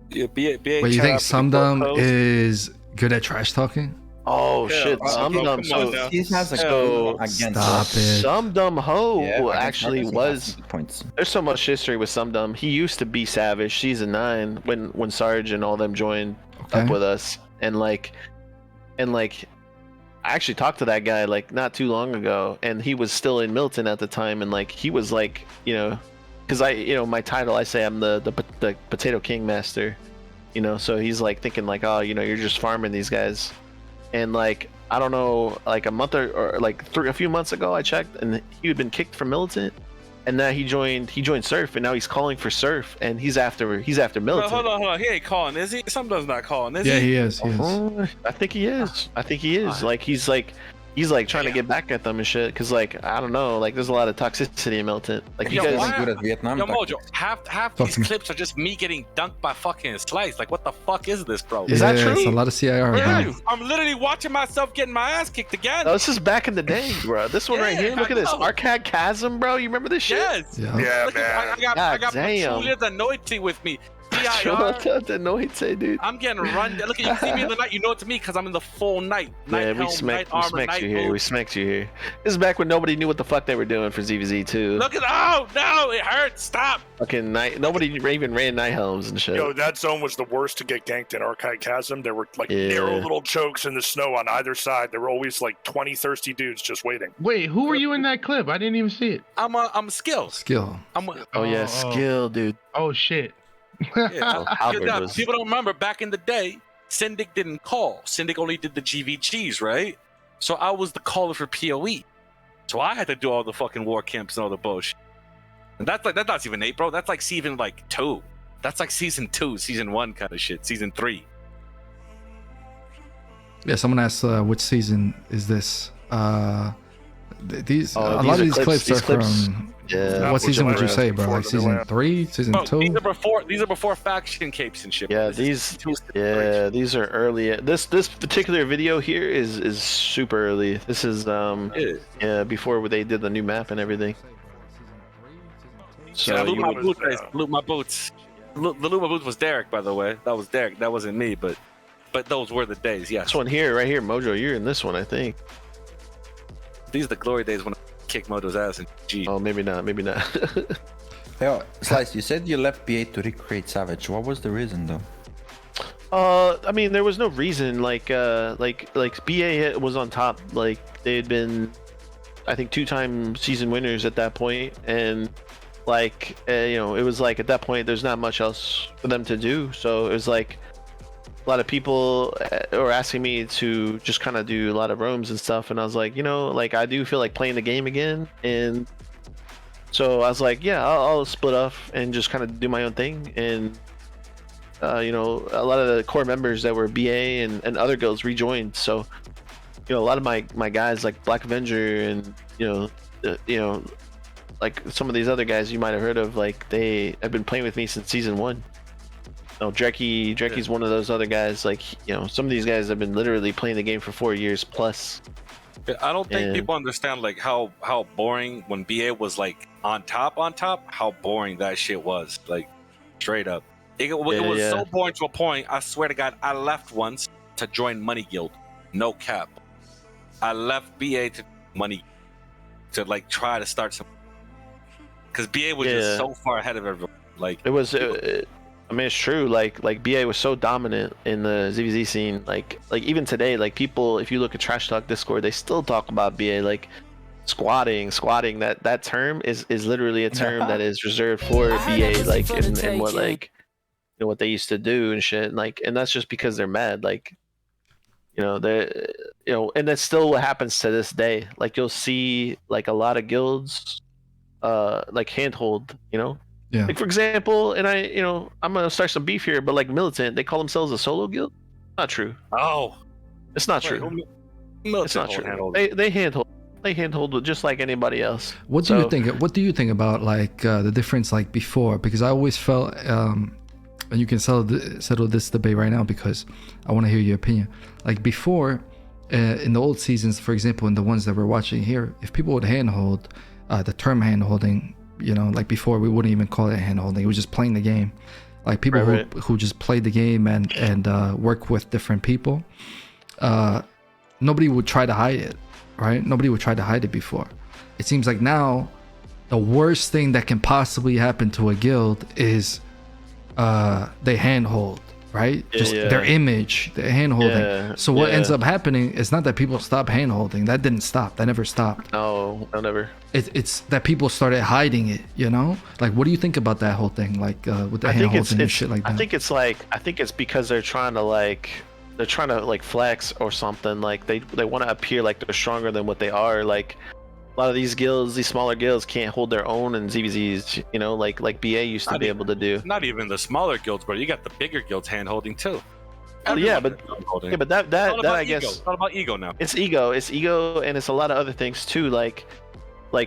Yeah, But you think Sumdum is good at trash talking? Oh shit! Sumdum. So he has a go against. Stop it. Sumdum Ho actually Ruckus, he was. has points. There's so much history with Sumdum. He used to be Savage season 9 when Sarge and all them joined up with us, and like, I actually talked to that guy like not too long ago, and he was still in Milton at the time, and like he was like, because my title, I say I'm the Potato King Master, so he's like thinking like, oh, you're just farming these guys. And like, I don't know, like a month or like a few months ago, I checked, and he had been kicked from Militant, and now he joined Surf, and now he's calling for Surf, and he's after Militant. No, hold on, he ain't calling, is he? Sometimes not calling, is he? Yeah, he is. I think he is. Like, he's like trying to get back at them and shit, because like, I don't know, like there's a lot of toxicity in Militant. Like, you guys good at Vietnam. Yo, MoJo, half these clips are just me getting dunked by fucking Sllice. Like, what the fuck is this, bro? Is that true? It's a lot of CIR. I'm literally watching myself getting my ass kicked again. No, this is back in the day, bro. This one right here, look at this. Arcade Chasm, bro. You remember this shit? Yes. Yeah. Yeah, Look, man. I got Petulia the Noity with me. PIR. Dude. I'm getting run. Look, you see me in the night, you know it's me because I'm in the full night. Yeah, we smacked you here. We smacked you here. This is back when nobody knew what the fuck they were doing for ZVZ too. Look at no, it hurts. Stop. Fucking night. Nobody even ran night helms and shit. Yo, that zone was the worst to get ganked in Arcade Chasm. There were like narrow little chokes in the snow on either side. There were always like 20 thirsty dudes just waiting. Wait, who were you in that clip? I didn't even see it. I'm skill. Skill, dude. Oh shit. Yeah, people don't remember back in the day, Syndic didn't call. Syndic only did the GVGs, right? So I was the caller for PoE. So I had to do all the fucking war camps and all the bullshit. And that's not even 8, bro. That's like season 2. That's like season 2, season 1 kind of shit. Season 3. Yeah, someone asked which season is this? A lot of these clips are from. Yeah. What season would you say, bro? Like season 3, season 2? These are before faction capes and shit. Yeah, these are early. This particular video here is super early. This is before they did the new map and everything. So I you loot my boots. The loot my boots was Derek, by the way. That was Derek. That wasn't me, but those were the days. Yes. this one here, right here, MoJo. You're in this one, I think. These are the glory days when I kicked MoJo's ass in G. Oh, maybe not. Maybe not. Yo, Sllice, you said you left BA to recreate Savage. What was the reason though? I mean, there was no reason. Like BA was on top. Like they had been, I think, 2-time season winners at that point, and like you know, it was like at that point, there's not much else for them to do. So it was like a lot of people were asking me to just kind of do a lot of roams and stuff, and I was like, you know, like I do feel like playing the game again, and so I was like, yeah, I'll split off and just kind of do my own thing. And you know, a lot of the core members that were BA and other guilds rejoined. So, you know, a lot of my guys like Black Avenger and you know, like some of these other guys you might have heard of, like they have been playing with me since season 1. No, Dreky's one of those other guys. Like, you know, some of these guys have been literally playing the game for 4 years plus. I don't think people understand like how boring when BA was like on top, how boring that shit was. Like straight up. It was so boring to a point, I swear to God, I left once to join Money Guild. No cap. I left BA to Money to like try to start some, because BA was just so far ahead of everyone. Like it was I mean, it's true. Like BA was so dominant in the ZVZ scene. Like even today, like people, if you look at Trash Talk Discord, they still talk about BA. Like squatting. That term is literally a term that is reserved for BA. Like and what like, you know, what they used to do and shit. Like, and that's just because they're mad. Like, you know, and that's still what happens to this day. Like you'll see like a lot of guilds, like handhold. You know. Yeah. Like for example, and I'm gonna start some beef here, but like Militant, they call themselves a solo guild. Not true. Oh, it's not true. It's not true. They handhold. They handhold with just like anybody else. What do you think? What do you think about like the difference like before? Because I always felt, and you can settle this debate right now because I want to hear your opinion. Like before, in the old seasons, for example, in the ones that we're watching here, if people would handhold, the term handholding. You know, like before we wouldn't even call it handholding. It was just playing the game. Like people who just played the game and work with different people. Nobody would try to hide it, right? Nobody would try to hide it before. It seems like now the worst thing that can possibly happen to a guild is they handhold, right? Just their image, their handholding. Yeah, so what ends up happening is not that people stop handholding. That didn't stop. That never stopped. No, never. It's that people started hiding it, you know? Like, what do you think about that whole thing? Like, with the handholding and shit like that? I think it's because they're trying to flex or something. Like they want to appear like they're stronger than what they are. Like a lot of these guilds, these smaller guilds can't hold their own in ZVZs, you know, like BA used to be able to do. Not even the smaller guilds, bro. You got the bigger guilds hand holding too. But that I guess it's all about ego now. It's ego, and it's a lot of other things too. Like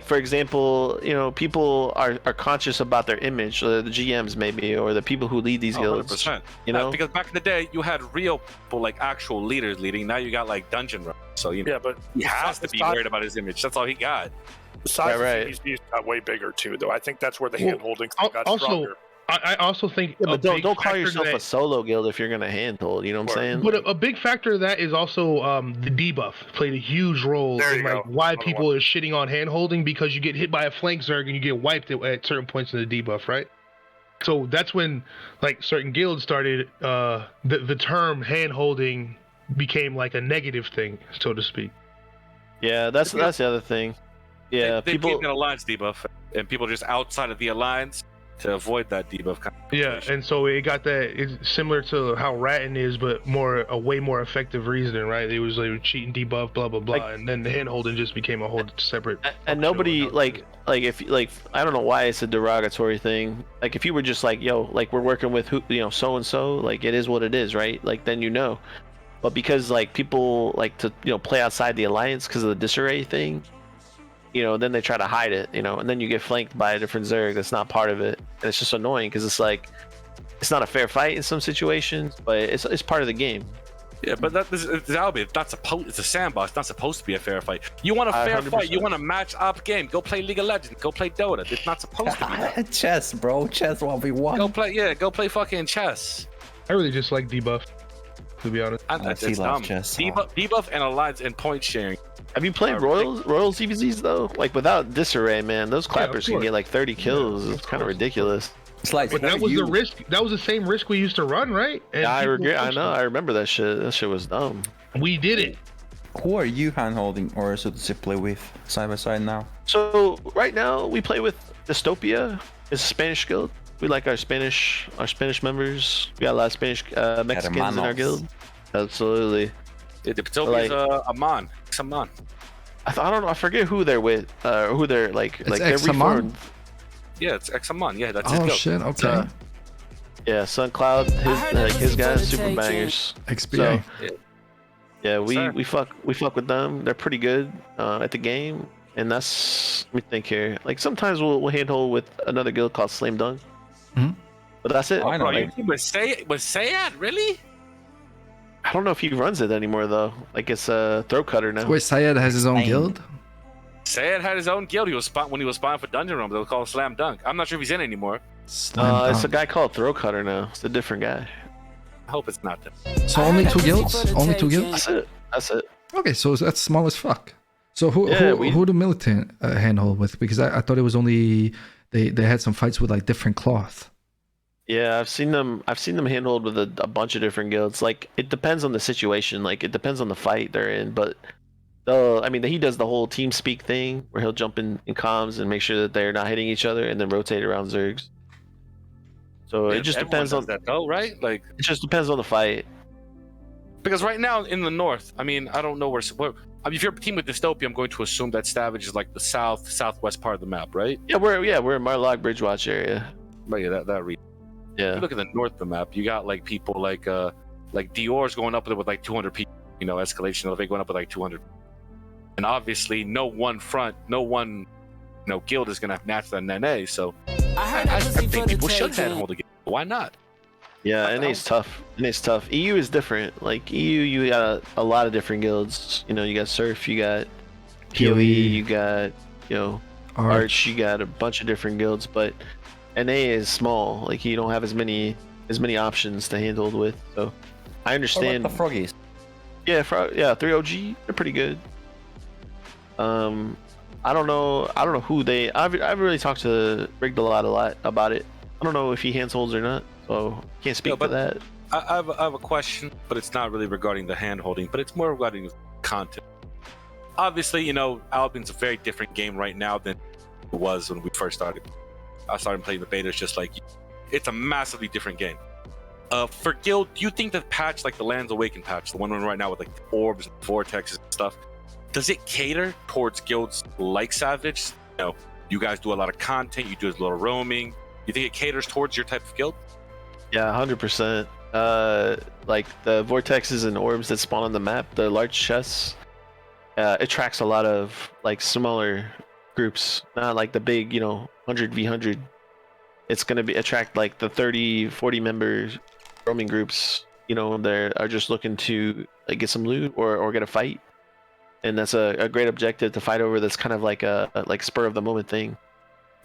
for example, you know, people are conscious about their image, the GMs maybe, or the people who lead these guilds. 100%. You know, because back in the day, you had real people, like actual leaders leading. Now you got like dungeon runners. So you know, but he has to be worried about his image. That's all he got. The size of CBCs got way bigger too, though. I think that's where the hand holding got stronger. I also think, but don't call yourself a solo guild if you're gonna handhold. You know what I'm saying? But a big factor of that is also the debuff played a huge role in like why people are shitting on handholding, because you get hit by a flank Zerg and you get wiped at certain points in the debuff, right? So that's when like certain guilds started the term handholding became like a negative thing, so to speak. Yeah, that's the other thing. Yeah, they keep an alliance debuff, and people just outside of the alliance to avoid that debuff. Yeah, and so it got that. It's similar to how ratting is, but a way more effective reasoning, right? It was like cheating debuff, blah blah blah, and then the handholding just became a whole separate. And nobody like if I don't know why it's a derogatory thing. Like if you were just like, yo, like we're working with who, you know, so and so, like it is what it is, right? Like then you know. But because like people like to, you know, play outside the alliance because of the disarray thing, you know, then they try to hide it, you know, and then you get flanked by a different Zerg that's not part of it, and it's just annoying because it's like it's not a fair fight in some situations, but it's part of the game. Yeah, but it's Albion. It's not supposed. It's a sandbox. It's not supposed to be a fair fight. You want a fair 100%. fight? You want a match-up game? Go play League of Legends. Go play Dota. It's not supposed to be that. Chess, bro. Chess 1v1. Go play fucking chess. I really just like debuff, to be honest. It's dumb. Chess. Debuff and alliance and point sharing. Have you played Royals EVZs though? Like without disarray, man, those clappers can get like 30 kills. It's kind of ridiculous. Sllice, But that was the risk. That was the same risk we used to run, right? And Yeah, I people regret. I pushed know. it. I remember that shit. That shit was dumb. We did it. Who are you hand-holding or so to play with side by side now? So right now we play with Dystopia. It's a Spanish guild. We like our Spanish members. We got a lot of Spanish Mexicans in our guild. Absolutely. The Dystopia is Amon. It's Amon. I don't know. I forget who they're with. Who they're like. It's like they're Ex-Amon? reformed. Yeah, it's Examon. Yeah, that's his Oh guild. shit. Okay. Yeah, Suncloud. His guys super bangers. XBA. Yeah, Sir. we fuck with them. They're pretty good at the game, and that's, let me think here. Like sometimes we'll handhold with another guild called Slam Dunk, Mhm. but that's it. I know, Bro, man. you was Sayat really? I don't know if he runs it anymore though. Like it's a throat cutter now. Wait, Syed has his own Same. guild? Sayat had his own guild. He was when he was spawning for Dungeon Room. They were called Slam Dunk. I'm not sure if he's in anymore. Slam It's a dunk. guy called Throat Cutter now. It's a different guy. I hope it's not that. So only 2 guilds? Only 2 guilds? That's it. That's it. Okay, so that's small as fuck. So Yeah, we- who do militant handhold with? Because I thought it was only they had some fights with like different cloth. Yeah, I've seen them handled with a bunch of different guilds. Like it depends on the situation. Like it depends on the fight they're in. But I mean, he does the whole team speak thing where he'll jump in comms and make sure that they're not hitting each other, and then rotate around Zergs. So it just Everyone depends does on that though, right? Like it just depends on the fight. because right now in the north, I mean, I don't know where. I mean, if you're a team with Dystopia, I'm going to assume that Savage is like the southwest part of the map, right? Yeah, we're in Marlock Bridgewatch area. But yeah, that region. If Yeah. you look at the north of the map, you got like people like Dior's going up there with like 200 people, you know, escalation elevate going up with like 200. And obviously no one guild is gonna have natural than NA, so I think people should handhold again. Why not? Yeah, NA's tough. NA's tough. EU is different. Like EU, you got a lot of different guilds. You know, you got Surf, you got PoE, you got Arch, you got a bunch of different guilds. But NA is small. Like you don't have as many options to handle with. So I understand. What about the Froggies? Yeah, 3OG, they're pretty good. I don't know who they. I've really talked to Rigged a lot about it. I don't know if he handholds or not, so can't speak to that. I have a question, but it's not really regarding the hand holding, but it's more regarding content. Obviously, you know, Albion's a very different game right now than it was when we first started. I started playing the betas just like you. It's a massively different game. For Guild, do you think the patch, like the Lands Awakened patch, the one right now with like the orbs and vortexes and stuff, does it cater towards guilds like Savage? You know, you guys do a lot of content, you do a lot of roaming. You think it caters towards your type of guild? Yeah, 100%. Like the vortexes and orbs that spawn on the map, the large chests, attracts a lot of like smaller groups, not like the big, 100v100. It's gonna attract like the 30-40 members roaming groups, that are just looking to like get some loot or get a fight. And that's a great objective to fight over. That's kind of like a spur of the moment thing.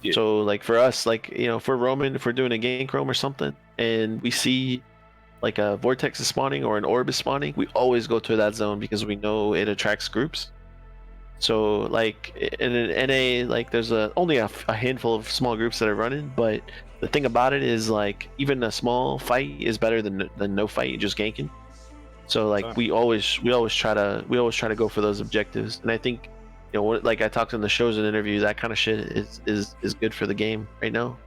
Yeah. So like for us, like if we're roaming, if we're doing a gank roam or something, and we see like a vortex is spawning or an orb is spawning, we always go to that zone because we know it attracts groups. So like in an NA, like there's only a handful of small groups that are running, but the thing about it is like even a small fight is better than no fight, just ganking. So like we always try to go for those objectives, and I think like I talked in the shows and interviews, that kind of shit is good for the game right now.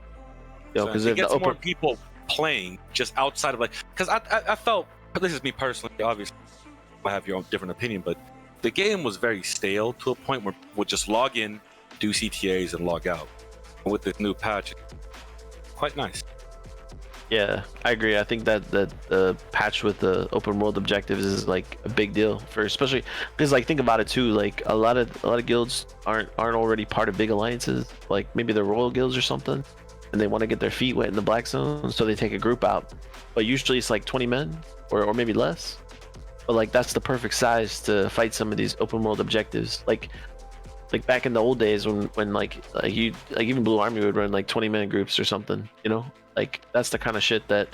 Because it gets more people playing just outside of like, because I felt, but this is me personally, obviously I have your own different opinion, but the game was very stale to a point where we'll just log in, do CTAs, and log out. And with this new patch, quite nice. Yeah, I agree. I think that the patch with the open world objectives is like a big deal for, especially because like think about it too. Like a lot of guilds aren't already part of big alliances. Like maybe they're royal guilds or something, and they want to get their feet wet in the black zone, so they take a group out. But usually it's like 20 men or maybe less. but like that's the perfect size to fight some of these open world objectives. Like back in the old days when like even Blue Army would run like 20-minute groups or something, you know, like that's the kind of shit that,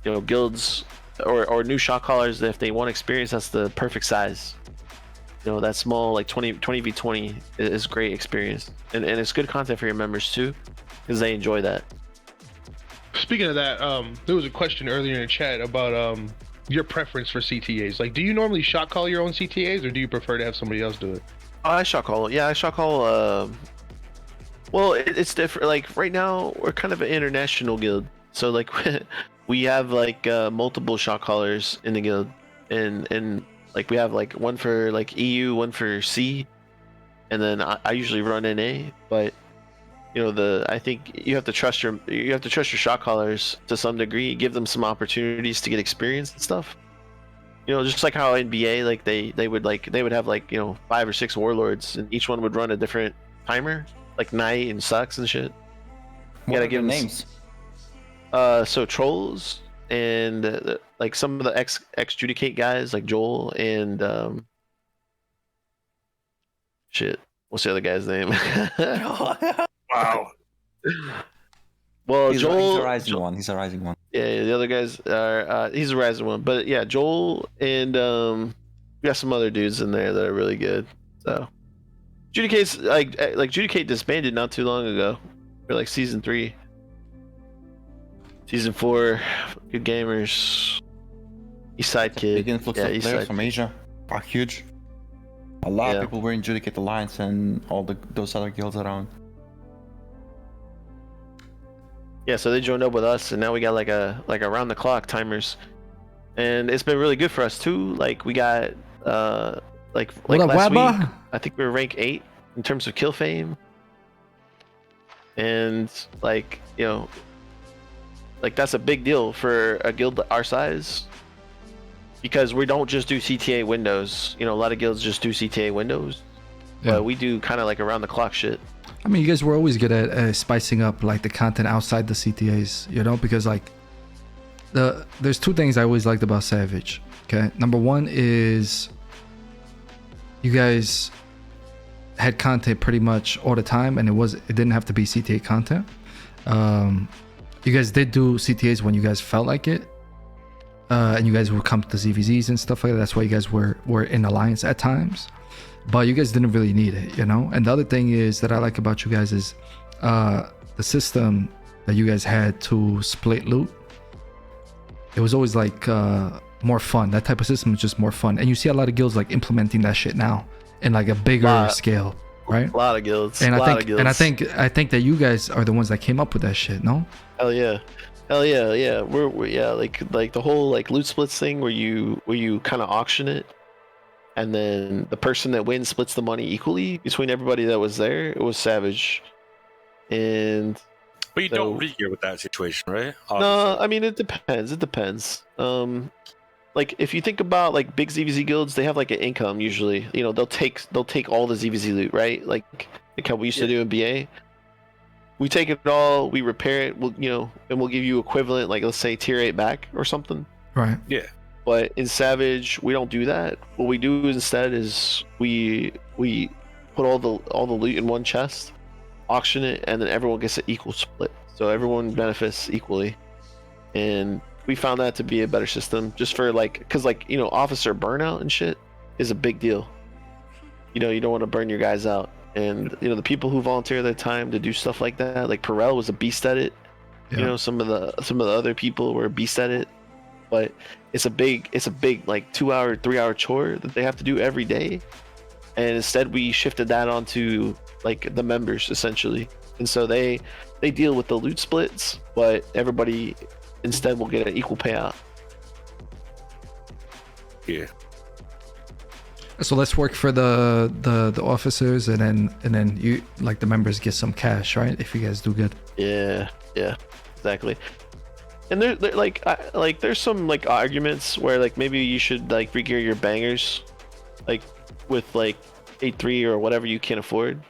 you know, guilds or new shot callers, if they want experience, that's the perfect size. You know, that small like 20v20 is great experience, and it's good content for your members too, because they enjoy that. Speaking of that, there was a question earlier in the chat about your preference for CTAs. Like, do you normally shot call your own CTAs, or do you prefer to have somebody else do it? I shot call. Yeah, I shot call. Well, it's different. Like right now, we're kind of an international guild, so like we have like multiple shot callers in the guild, and like we have like one for like EU, one for C, and then I usually run NA. But you know, I think you have to trust your shot callers to some degree. Give them some opportunities to get experience and stuff. You know, just like how NBA, like they would have like, you know, 5 or 6 warlords, and each one would run a different timer, like Knight and Sucks and shit. You gotta give them names. So Trolls and like some of the ex-Judicate guys like Joel and shit. What's the other guy's name? Wow. Well, he's Joel. He's a rising one. He's a rising one. Yeah, the other guys are. He's a rising one, but yeah, Joel and we got some other dudes in there that are really good. So, Judicate's like Judicate disbanded not too long ago, for like season 3. Season 4, good gamers. Eastside Kid. Big influx of players from Asia. Are huge. A lot of people were in Judicate Alliance and all those other guilds around. Yeah, so they joined up with us, and now we got like around the clock timers, and it's been really good for us too. Like we got like last week, I think we were rank 8 in terms of kill fame, and like, you know, like that's a big deal for a guild our size, because we don't just do CTA windows. You know, a lot of guilds just do CTA windows, but we do kind of like around the clock shit. I mean, you guys were always good at spicing up like the content outside the CTAs, you know, because like there's 2 things I always liked about Savage. Okay, number 1 is you guys had content pretty much all the time, and it didn't have to be CTA content. You guys did do CTAs when you guys felt like it, and you guys would come to the ZVZs and stuff like that. That's why you guys were in alliance at times. But you guys didn't really need it, you know? And the other thing is that I like about you guys is the system that you guys had to split loot. It was always like more fun. That type of system is just more fun. And you see a lot of guilds like implementing that shit now in like a bigger scale, right? A lot of guilds. And I think that you guys are the ones that came up with that shit, no? Hell yeah. Yeah. We're yeah, like the whole like loot splits thing where you kind of auction it. And then the person that wins splits the money equally between everybody that was there. It was Savage. But you don't re-gear with that situation, right? Obviously. No, I mean, it depends. Like if you think about like big ZVZ guilds, they have like an income usually. You know, they'll take all the ZVZ loot, right? Like how we used to do in BA. We take it all, we repair it, and we'll give you equivalent, like let's say tier 8 back or something. Right. Yeah. But in Savage, we don't do that. What we do instead is we put all the loot in one chest, auction it, and then everyone gets an equal split. So everyone benefits equally. And we found that to be a better system, just for like, because like, you know, officer burnout and shit is a big deal. You know, you don't want to burn your guys out. And you know, the people who volunteer their time to do stuff like that, like Perel was a beast at it. Yeah. You know, some of the other people were a beast at it. But it's a big like 2-hour, 3-hour chore that they have to do every day, and instead we shifted that onto like the members essentially, and so they deal with the loot splits, but everybody instead will get an equal payout. Yeah. So let's work for the officers, and then you like the members get some cash, right? If you guys do good. Yeah, exactly. And there's some like arguments where like maybe you should like re-gear your bangers, like with like 8-3 or whatever you can afford.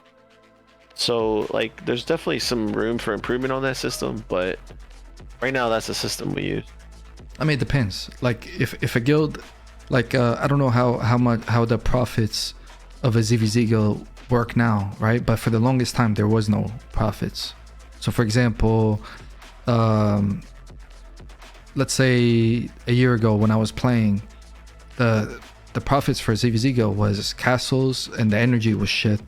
So like there's definitely some room for improvement on that system, but right now that's the system we use. I mean, it depends. Like if a guild Like I don't know how the profits of a ZVZ guild work now, right? But for the longest time there was no profits. So for example, let's say a year ago when I was playing, the profits for ZVZ guild was castles and the energy was shit.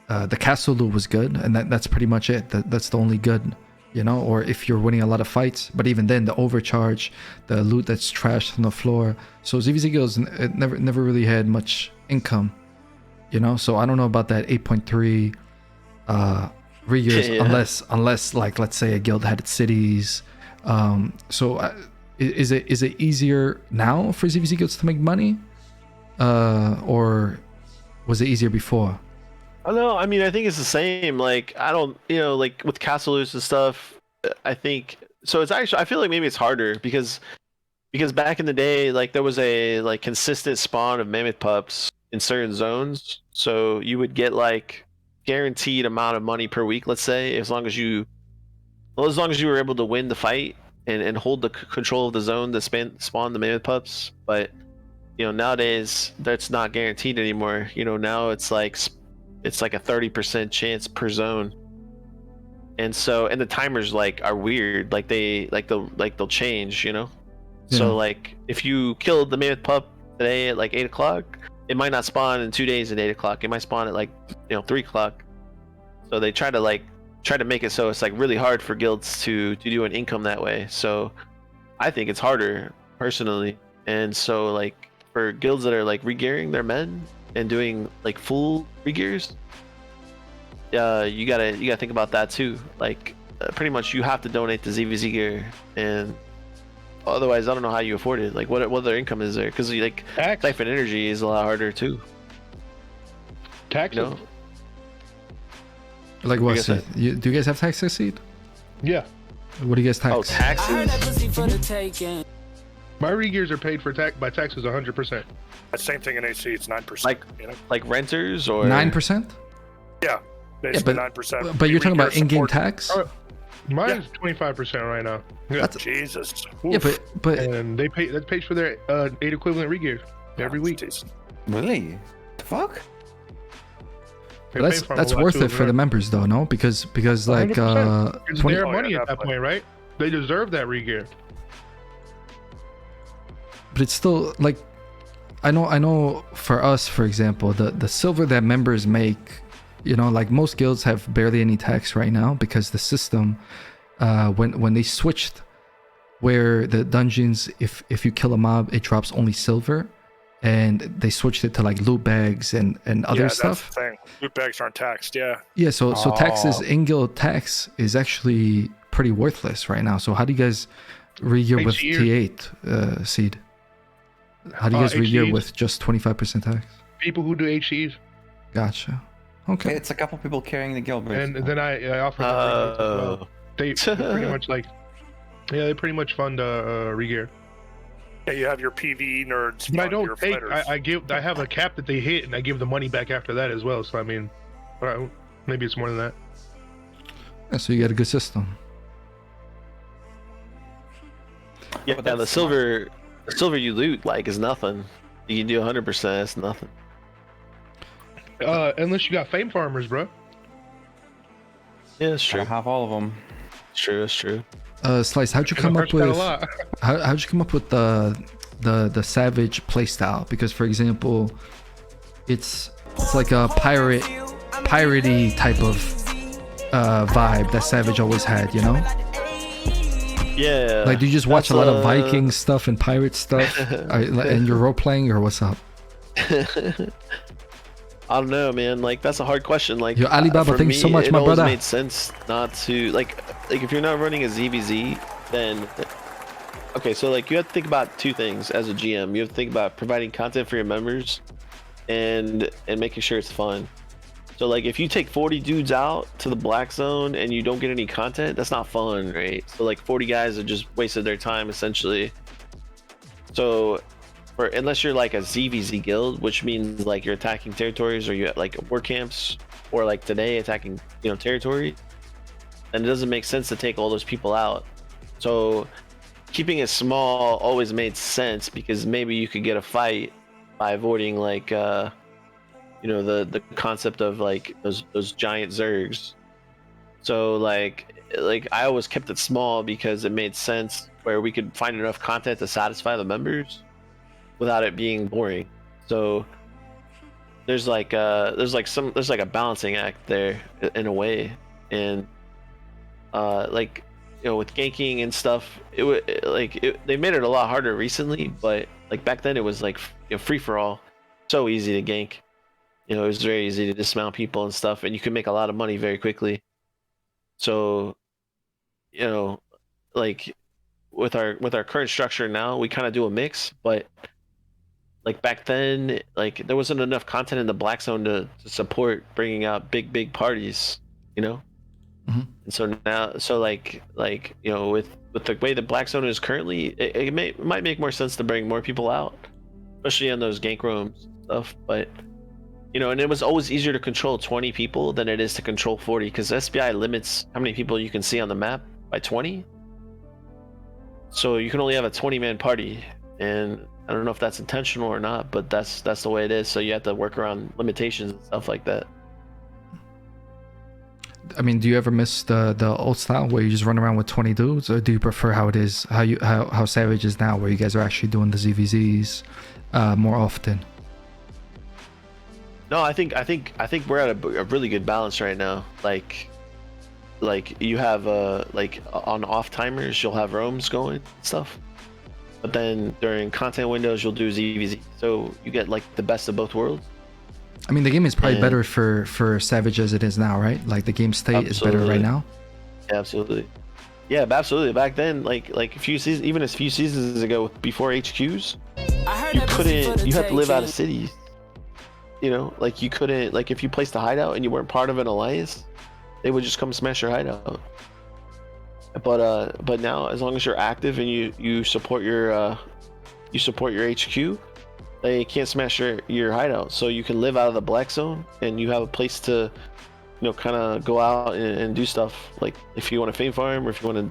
The castle loot was good, and that's pretty much it. That's the only good, you know. Or if you're winning a lot of fights, but even then, the overcharge, the loot that's trashed on the floor. So ZVZ guilds never really had much income, you know. So I don't know about that 8.3 regears, unless like let's say a guild had cities. Is it easier now for ZVZ guilds to make money, or was it easier before? I don't know. I mean, I think it's the same. Like, I don't, you know, like with castle loots and stuff. I think so. It's actually, I feel like maybe it's harder because back in the day, like there was a like consistent spawn of mammoth pups in certain zones. So you would get like guaranteed amount of money per week. Let's say as long as you were able to win the fight and hold the control of the zone that spawned the mammoth pups. But you know, nowadays that's not guaranteed anymore. You know, now it's like a 30% chance per zone, and the timers like are weird. Like they'll change, you know. Yeah. So like if you killed the mammoth pup today at like 8 o'clock, it might not spawn in 2 days at 8 o'clock. It might spawn at like 3 o'clock. So they try to make it so it's like really hard for guilds to do an income that way. So I think it's harder personally, and so like for guilds that are like regearing their men and doing like full regears, you gotta think about that too. Like pretty much you have to donate the ZVZ gear, and otherwise I don't know how you afford it. Like what other income is there? Because like siphon energy is a lot harder too. Tax, you know? Like what? Do you guys have taxes, Seed? Yeah. What do you guys tax? Oh, taxes. My regears are paid for by taxes 100%. Same thing in AC. It's 9%. Like, you know? Like renters or 9%? Yeah, basically 9%. But you're talking about in-game tax? Mine's 25% right now. Yeah. Jesus. Yeah, but and that pays for their 8 equivalent regears every week. Really? The fuck? That's worth it for the members though, no? Because like it's their money at that point, right? They deserve that regear. But it's still like I know for us, for example, the silver that members make, you know, like most guilds have barely any tax right now because the system when they switched where the dungeons, if you kill a mob it drops only silver, and they switched it to like loot bags and other stuff. That's the thing. Loot bags aren't taxed. Yeah, so taxes, in-guild tax is actually pretty worthless right now. So how do you guys regear with T8 Seed? How do you guys regear with just 25% tax? People who do HCs. Gotcha. Okay. It's a couple people carrying the guild. And then I offer them as well. They pretty much like, they pretty much fund regear. Yeah, you have your PvE nerds. But I don't take. I have a cap that they hit, and I give the money back after that as well. So I mean, maybe it's more than that. Yeah, so you got a good system. Yeah, but the silver you loot like is nothing. You can do 100%. That's nothing. Unless you got fame farmers, bro. Yeah, that's true. I have all of them. It's true. That's true. Sllice, how'd you come up with the savage playstyle? Because for example, it's like a piratey type of vibe that Savage always had, you know? Yeah. Like, do you just watch a lot of Viking stuff and pirate stuff, and you're role playing, or what's up? I don't know, man. Like, that's a hard question. Like, yo, Alibaba, thanks so much, my brother. It made sense not to like if you're not running a ZVZ, then okay. So like, you have to think about two things as a GM. You have to think about providing content for your members, and making sure it's fun. So like, if you take 40 dudes out to the black zone and you don't get any content, that's not fun, right? So like, 40 guys have just wasted their time essentially. So unless you're like a ZVZ guild, which means like you're attacking territories, or you have like war camps, or like today attacking, you know, territory, then it doesn't make sense to take all those people out. So keeping it small always made sense because maybe you could get a fight by avoiding like the concept of like those giant zergs. So like I always kept it small because it made sense where we could find enough content to satisfy the members without it being boring. So there's like a balancing act there in a way, and like with ganking and stuff, they made it a lot harder recently, but like back then it was like free for all, so easy to gank. It was very easy to dismount people and stuff, and you could make a lot of money very quickly. So like with our current structure now, we kind of do a mix, but like back then, like there wasn't enough content in the Black Zone to support bringing out big parties, Mm-hmm. And so now, with the way the Black Zone is currently, it might make more sense to bring more people out, especially on those gank rooms and stuff. But and it was always easier to control 20 people than it is to control 40, because SBI limits how many people you can see on the map by 20. So you can only have a 20-man party, and I don't know if that's intentional or not, but that's the way it is. So you have to work around limitations and stuff like that. I mean, do you ever miss the old style where you just run around with 20 dudes, or do you prefer how it is, how Savage is now, where you guys are actually doing the ZVZs more often? No, I think we're at a really good balance right now. Like you have like on off timers you'll have roams going and stuff, but then during content windows you'll do ZVZ, so you get like the best of both worlds. I mean, the game is probably better for Savage as it is now, right? Like the game state is better right now. Yeah, absolutely. Yeah, absolutely. Back then, like a few seasons ago, before HQs, you had to live out of cities. Like you couldn't, like if you placed a hideout and you weren't part of an alliance, they would just come smash your hideout. But now, as long as you're active and you support your HQ, they can't smash your hideout. So you can live out of the Black Zone and you have a place to kind of go out and do stuff. Like if you want to fame farm, or if you want to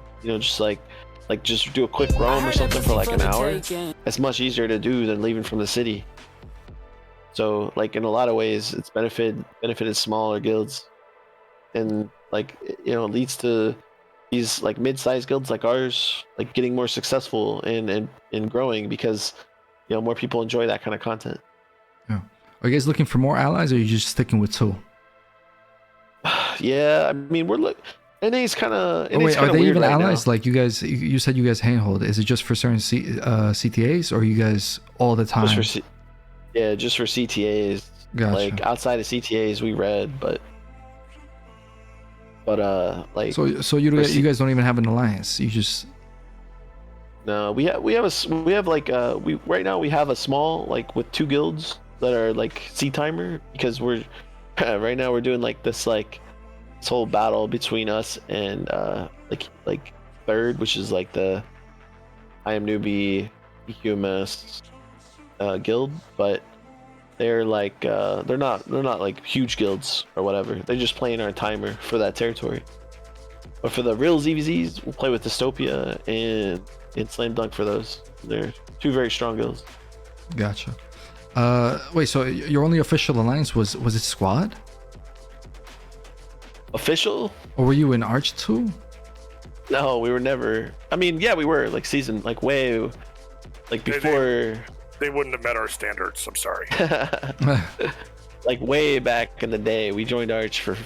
just do a quick roam or something for like an hour, it's much easier to do than leaving from the city. So like in a lot of ways it's benefited smaller guilds, and like it leads to these like mid-sized guilds like ours like getting more successful and growing, because more people enjoy that kind of content. Yeah. Are you guys looking for more allies, or are you just sticking with 2? Yeah, I mean NA's kind of. Oh wait, are they even allies? Now. Like you said you guys handhold. Is it just for certain CTAs, or are you guys all the time? Just for CTAs. Gotcha. Like outside of CTAs, we read, but like. So you guys don't even have an alliance. You just. No, we have like right now we have a small, like with 2 guilds that are like C timer, because we're right now we're doing like this whole battle between us and like third, which is like the I Am Newbie EQMS guild, but they're like they're not like huge guilds or whatever. They're just playing our timer for that territory. But for the real ZVZs, we'll play with Dystopia and Slam Dunk for those. They're 2 very strong guilds. Gotcha. Wait, so your only official alliance was it Squad? Official? Or were you in Arch too? No, we were never. I mean, yeah, we were like season, like way, like before. They wouldn't have met our standards. I'm sorry. Like way back in the day, we joined Arch for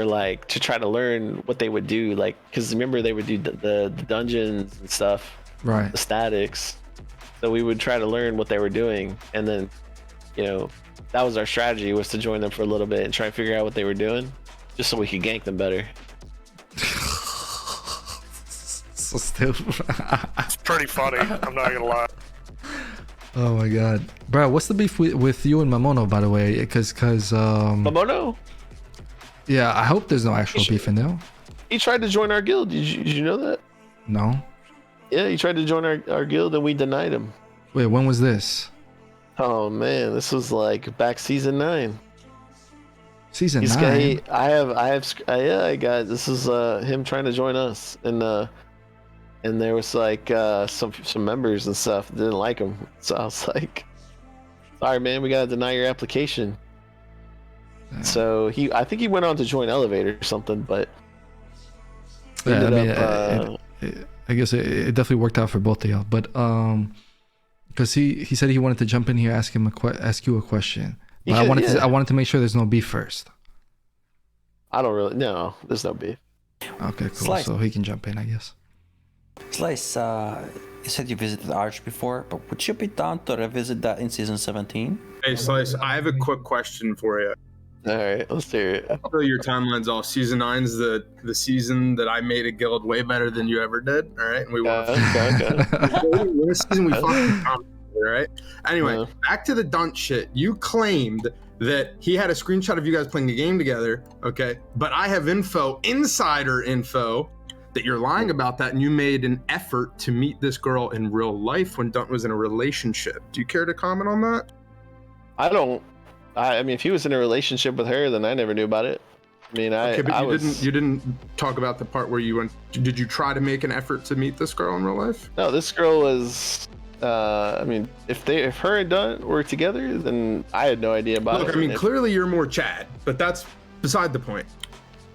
like to try to learn what they would do, like because remember they would do the dungeons and stuff, right? The statics. So we would try to learn what they were doing, and then that was our strategy, was to join them for a little bit and try and figure out what they were doing, just so we could gank them better. So stupid. It's pretty funny, I'm not gonna lie. Oh my god, bro, what's the beef with you and Mamono, by the way? Because Mamono? Yeah, I hope there's no actual beef in there. He tried to join our guild. Did you know that? No. Yeah, he tried to join our guild and we denied him. Wait, when was this? Oh man, this was like back season 9. Season 9. I got this is him trying to join us, and and there was like some members and stuff that didn't like him. So I was like, "Sorry, man, we gotta deny your application." Yeah. So I think he went on to join Elevator or something, but Yeah, I mean, up, I guess it definitely worked out for both of y'all. But because he said he wanted to jump in here, ask you a question. But I wanted to make sure there's no beef first. I don't really. No, there's no beef. Okay, cool. Sllice. So he can jump in, I guess. Sllice, you said you visited Arch before, but would you be down to revisit that in season 17? Hey, Sllice, I have a quick question for you. All right, let's hear it. I feel your timeline's off. Season 9's the season that I made a guild way better than you ever did. All right, and we won. This season we fucking dominated, all right. Anyway, back to the Dunt shit. You claimed that he had a screenshot of you guys playing a game together. Okay, but I have insider info, that you're lying about that, and you made an effort to meet this girl in real life when Dunt was in a relationship. Do you care to comment on that? I don't. I mean, if he was in a relationship with her, then I never knew about it. I mean, Okay, but you didn't talk about the part where you went. Did you try to make an effort to meet this girl in real life? No, this girl was. I mean, if her and Dunt were together, then I had no idea about it. Look, I mean, clearly you're more Chad, but that's beside the point.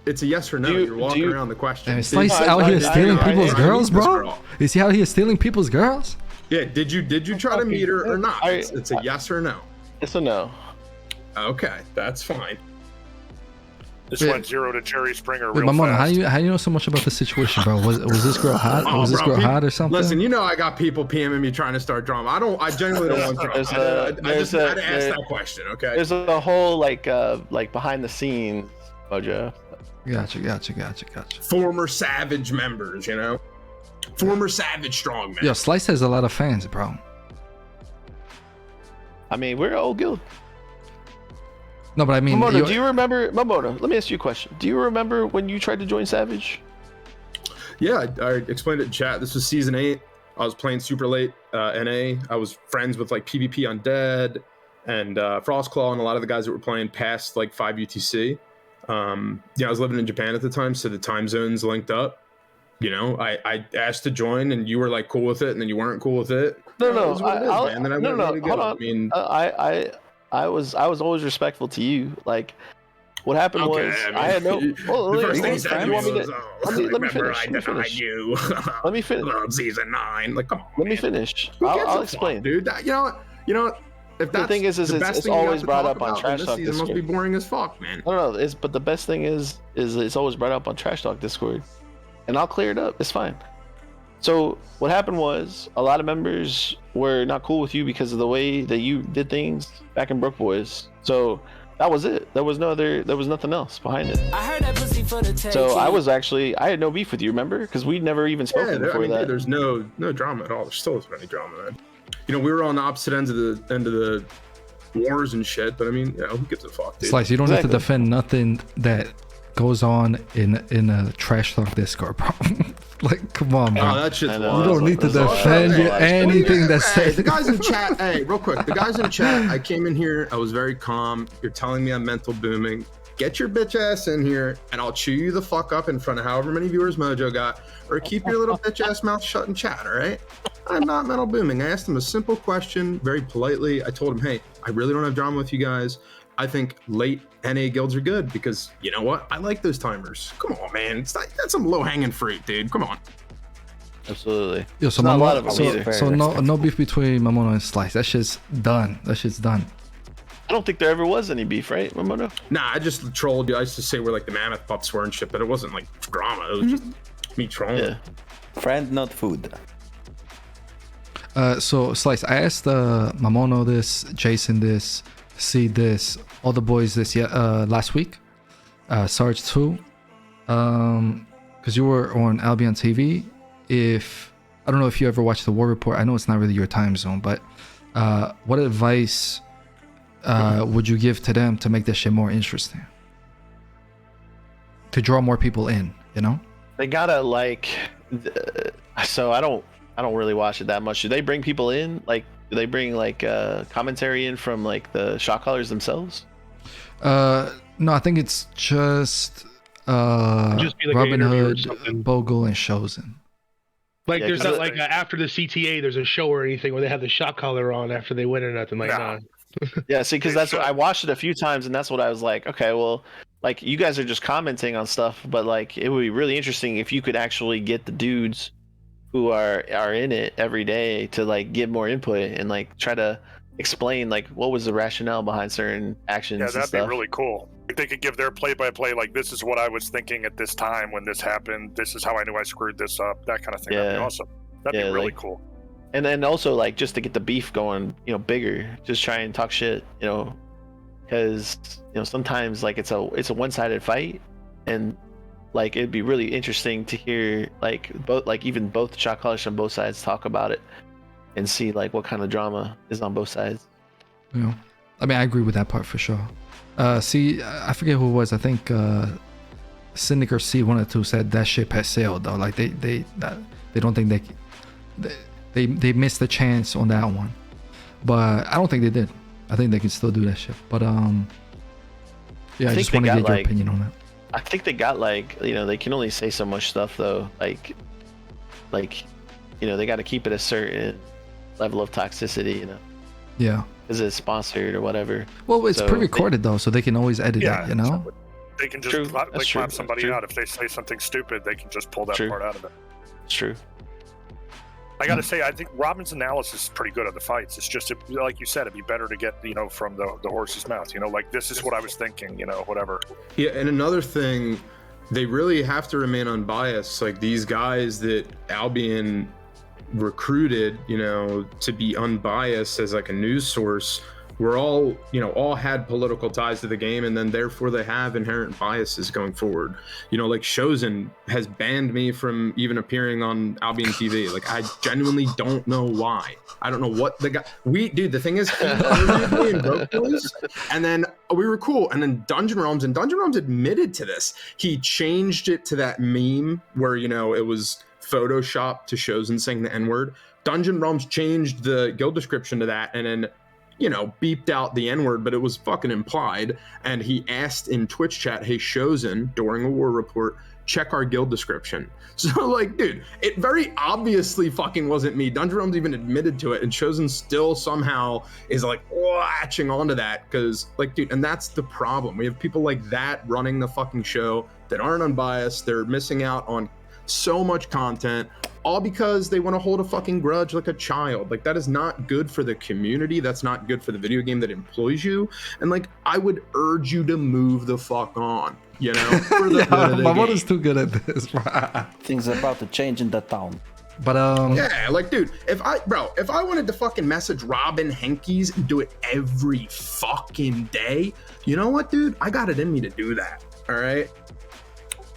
It's a yes or no. You're walking around the question. Is Sllice out here stealing people's girls, bro? Is he out here stealing people's girls? Yeah. Did you try to meet her or not? It's a yes or no. It's a no. Okay, that's fine. This went 0 to Jerry Springer Wait, real Mamona, fast. how you know so much about the situation, bro? Was this girl hot? Was this girl hot or something? Listen, you know I got people PMing me trying to start drama. I genuinely don't want drama. I just had to ask that question, okay? There's a whole like behind the scenes MoJo. Gotcha. Former Savage members, you know? Former Savage strongman. Yo, Sllice has a lot of fans, bro. I mean, we're an old guild. No, but I mean, Mamona, do you remember? Mamona, let me ask you a question. Do you remember when you tried to join Savage? Yeah, I explained it in chat. This was season 8. I was playing super late NA. I was friends with like PvP Undead and Frostclaw and a lot of the guys that were playing past like 5 UTC. I was living in Japan at the time, so the time zones linked up. You know, I asked to join, and you were like cool with it, and then you weren't cool with it. No. Hold on. I was always respectful to you. Like, what happened was I had no. The first thing he said to me was, let me finish. I denied you. Let me finish. Season 9. Like, come on. Let me finish. I'll explain, dude. You know what? If the thing is it's always brought up on Trash Talk Discord. It must be boring as fuck, man. No. But the best thing is it's always brought up on Trash Talk Discord, and I'll clear it up. It's fine. So what happened was a lot of members were not cool with you because of the way that you did things back in Brook Boys. So that was it. There was nothing else behind it. I heard that pussy for the so I had no beef with you, remember? Because we'd never even spoken before that. There's no drama at all. There still isn't any drama, man. You know, we were on the opposite ends of the wars and shit, but I mean, who gives a fuck, dude? Sllice, you don't have to defend nothing that goes on in a Trash Talk Discord, bro. Like, come on, bro. Oh, that shit's you don't need to defend anything that's said. The guys in chat, real quick. The guys in chat, I came in here, I was very calm. You're telling me I'm mental booming. Get your bitch ass in here, and I'll chew you the fuck up in front of however many viewers MoJo got, or keep your little bitch ass mouth shut and chat, all right? I'm not mental booming. I asked him a simple question, very politely. I told him, hey, I really don't have drama with you guys. I think late NA guilds are good because, you know what? I like those timers. Come on, man. That's some low-hanging fruit, dude. Come on. Absolutely. Yo, so not a lot of them either. So no beef between Mamona and Sllice. That shit's done. I don't think there ever was any beef, right, Mamona? Nah, I just trolled you. I used to say we're like the Mammoth Pups were and shit, but it wasn't like drama. It was just me trolling. Yeah. Friend, not food. So Sllice, I asked Mamono this, Jason this, C this, all the boys this last week. Sarge too. Because you were on Albion TV. I don't know if you ever watched the War Report. I know it's not really your time zone, but what advice would you give to them to make this shit more interesting? To draw more people in, you know? They gotta so I don't really watch it that much. Do they bring people in? Like, do they bring like commentary in from like the shot callers themselves? No, I think it's just be like Robin Hood, Bogle, and Chosen. Like, Yeah, there's 'cause not like after the CTA, there's a show or anything where they have the shock collar on after they win or nothing like that. Yeah, see, because that's what I watched it a few times, and that's what I was like, okay, well, like you guys are just commenting on stuff, but like it would be really interesting if you could actually get the dudes who are in it every day to like get more input and like try to explain like what was the rationale behind certain actions. Yeah, and that'd stuff. be really cool. If they could give their play-by-play, like this is what I was thinking at this time when this happened. This is how I knew I screwed this up. That kind of thing. That'd be awesome. That'd be really cool. And then also like just to get the beef going, bigger, just try and talk shit, because sometimes like it's a one-sided fight, and like it'd be really interesting to hear like even both shot callers on both sides talk about it and see like what kind of drama is on both sides. Yeah, I mean I agree with that part for sure. See, I forget who it was. I think Cynic or C102 said that ship has sailed though. Like they don't think they missed the chance on that one, but I don't think they did. I think they can still do that shit. But yeah, I just want to get your opinion on that. I think they got like they can only say so much stuff though. Like they got to keep it a certain level of toxicity. Yeah. Because it's sponsored or whatever. Well, it's pre-recorded though, so they can always edit it. They can just clap somebody out if they say something stupid. They can just pull that part out of it. It's true. I gotta say, I think Robin's analysis is pretty good on the fights. It's just, like you said, it'd be better to get, from the horse's mouth. Like this is what I was thinking. Whatever. Yeah, and another thing, they really have to remain unbiased. Like these guys that Albion recruited, to be unbiased as like a news source, were all had political ties to the game, and then therefore they have inherent biases going forward. Like Shozen has banned me from even appearing on Albion TV. Like I genuinely don't know why. I don't know what the guy. The thing is, he interviewed me in Broke News, and then we were cool. And then Dungeon Realms admitted to this. He changed it to that meme where it was Photoshop to Shozen saying the N-word. Dungeon Realms changed the guild description to that, and then beeped out the N-word, but it was fucking implied. And he asked in Twitch chat, hey, Shozen, during a war report, check our guild description. So, like, dude, it very obviously fucking wasn't me. Dungeon Realms even admitted to it, and Shozen still somehow is, like, latching onto that. Because, like, dude, and that's the problem. We have people like that running the fucking show that aren't unbiased. They're missing out on so much content, all because they want to hold a fucking grudge like a child. Like that is not good for the community. That's not good for the video game that employs you. And like, I would urge you to move the fuck on, for the my mother's too good at this. Things about to change in the town. But yeah, like dude, if I wanted to fucking message Robin Henkeys and do it every fucking day, you know what, dude? I got it in me to do that. All right.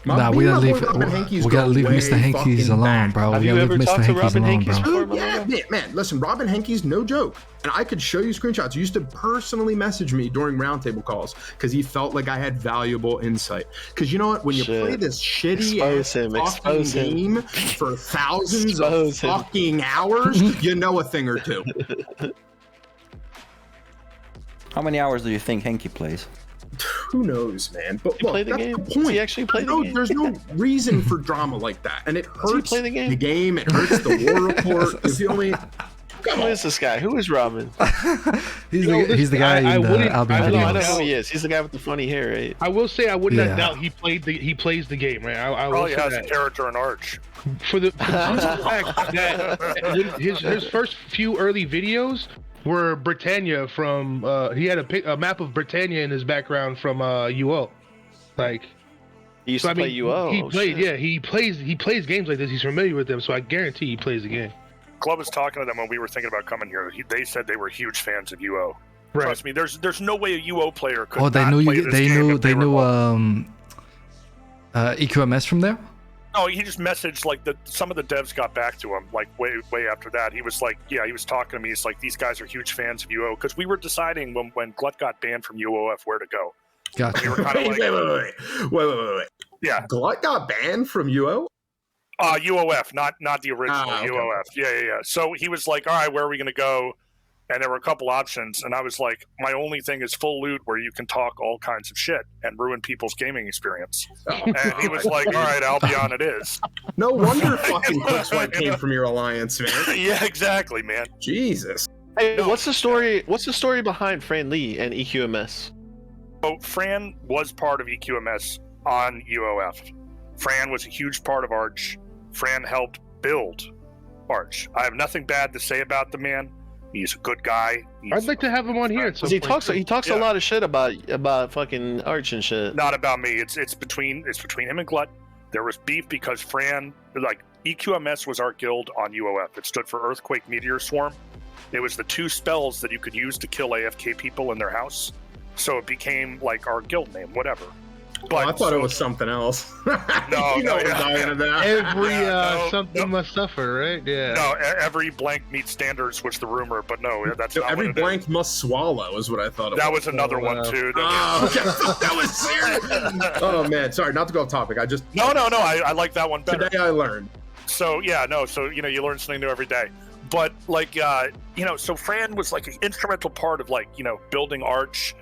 We gotta leave Mr. Henkeys alone, bro. Have you ever talked to Robin Henkeys before? Yeah, man. Listen, Robin Henkeys, no joke. And I could show you screenshots. He used to personally message me during roundtable calls because he felt like I had valuable insight. Because you know what? When you play this shitty ass game for thousands of fucking hours, you know a thing or two. How many hours do you think Henke plays? Who knows, man? But look, that's the point. Does he actually play the game? There's no reason for drama like that, and it hurts the game. It hurts the war report. You feel me? Who is this guy? Who is Robin? he's the guy in the Albion videos. I know who he is. He's the guy with the funny hair, right? I will say I would not doubt he plays the game, right? I probably has a character in Arch. For the fact that his first few early videos were Britannia from he had a map of Britannia in his background from UO. Like he used to play UO. He played, he plays games like this. He's familiar with them, so I guarantee he plays the game. Club was talking to them when we were thinking about coming here. They said they were huge fans of UO. Right. Trust me, there's no way a UO player could. Oh, they knew EQMS from there. No, he just messaged like some of the devs got back to him like way after that. He was like, he was talking to me. He's like, these guys are huge fans of UO because we were deciding when Glut got banned from UOF where to go. Gotcha. We were kind of Wait. Yeah. Glut got banned from UO? UOF, not the original UOF. Yeah. So he was like, all right, where are we going to go? And there were a couple options, and I was like, my only thing is full loot where you can talk all kinds of shit and ruin people's gaming experience. And he was like, all right, Albion it is. No wonder fucking Quickswipe came from your alliance, man. Yeah, exactly, man. Jesus. Hey, what's the story? What's the story behind Fran Lee and EQMS? So Fran was part of EQMS on UOF. Fran was a huge part of Arch. Fran helped build Arch. I have nothing bad to say about the man. He's a good guy. I'd like to have him on here. He talks a lot of shit about fucking Arch and shit. Not about me. It's between him and Glut. There was beef because Fran, like EQMS was our guild on UOF. It stood for Earthquake Meteor Swarm. It was the 2 spells that you could use to kill AFK people in their house. So it became like our guild name, whatever. But I thought it was something else. No, something must suffer, right? Yeah. No, every blank meets standards was the rumor, but no, that's not every what it blank is. must swallow is what I thought. That was another one too. Okay. That was serious. Oh man, sorry, not to go off topic. I just no. I like that one better. Today I learned. So yeah, no. So you learn something new every day. But like so Fran was like an instrumental part of like building Arch.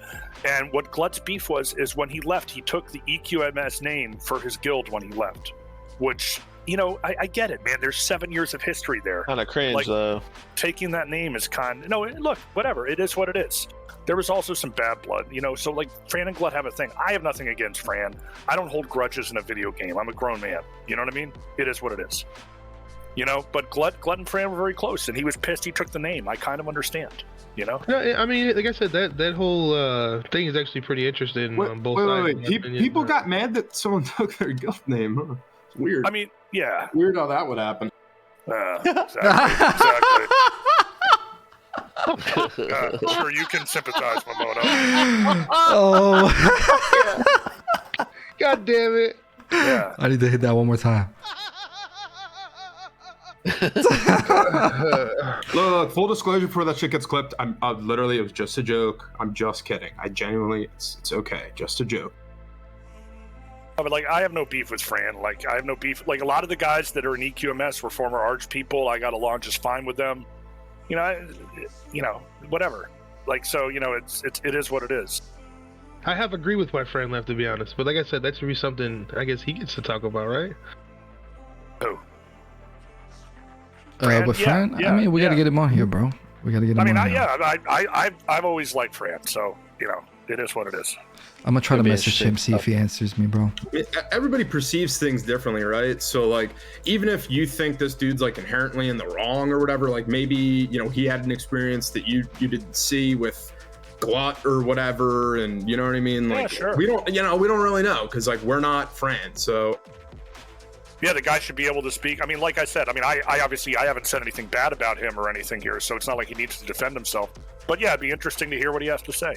And what Glut's beef is when he left, he took the EQMS name for his guild when he left, which, I get it, man. There's 7 years of history there. Kind of cringe, like, though. Taking that name is look, whatever. It is what it is. There was also some bad blood, so like Fran and Glut have a thing. I have nothing against Fran. I don't hold grudges in a video game. I'm a grown man. You know what I mean? It is what it is. But Glut and Fran were very close, and he was pissed he took the name. I kind of understand. No, I mean, like I said, that whole thing is actually pretty interesting on both sides. Wait. People got mad that someone took their guild name. Huh? It's weird. I mean, yeah. Weird how that would happen. Exactly. Sure, you can sympathize, Mamoto. Oh. God damn it. Yeah. I need to hit that one more time. Look, full disclosure before that shit gets clipped, literally, it was just a joke. I'm just kidding. I genuinely, it's okay, just a joke. But like, I have no beef with Fran. Like, I have no beef. Like, a lot of the guys that are in EQMS were former Arch people. I got along just fine with them. Whatever. Like, so it is what it is. I have agreed with my friend left, to be honest. But like I said, that should be something I guess he gets to talk about, right? Who? With Fran, I mean, we gotta get him on here, bro. We gotta get him on here. I've always liked Fran, so it is what it is. I'm gonna try to message him, see if he answers me, bro. Everybody perceives things differently, right? So like, even if you think this dude's like inherently in the wrong or whatever, like maybe he had an experience that you didn't see with Glut or whatever, and you know what I mean? Like, sure. We don't really know because like we're not Fran, so. Yeah, the guy should be able to speak. I mean, like I said, I obviously haven't said anything bad about him or anything here, so it's not like he needs to defend himself. But yeah, it'd be interesting to hear what he has to say.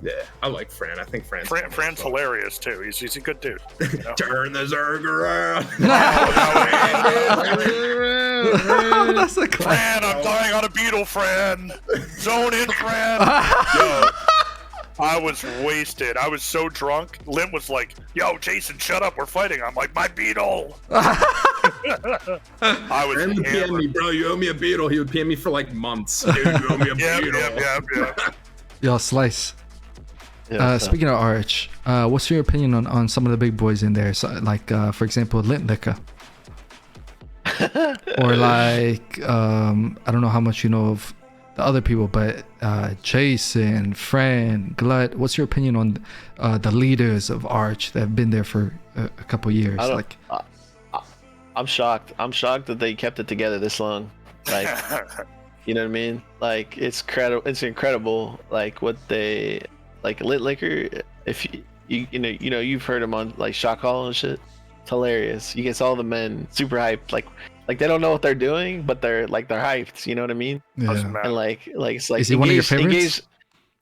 Yeah, I like Fran. I think Fran's hilarious too. He's a good dude. Turn the Zerg around. That's a Fran, I'm dying on a beetle, Fran. Zone in, Fran. Yo, I was wasted. I was so drunk. Lint was like, yo, Jason, shut up. We're fighting. I'm like, my beetle. I was Fran would PM me, bro. You owe me a beetle. He would PM me for like months. Dude, you owe me a beetle. Yeah. Yo, Sllice. Yeah, speaking of Arch, what's your opinion on some of the big boys in there? So, like, for example, Lint Liquor. Or like, I don't know how much you know of the other people, but Jason, Fran, Glut. What's your opinion on the leaders of Arch that have been there for a couple years? I'm shocked. I'm shocked that they kept it together this long. Like, you know what I mean? Like, it's incredible. Like what they like. Lit Liquor. If you've heard him on like Shot Call and shit. It's hilarious. He gets all the men super hyped. Like they don't know what they're doing, but they're hyped. You know what I mean? Yeah. And like it's like. Is he one of your favorites?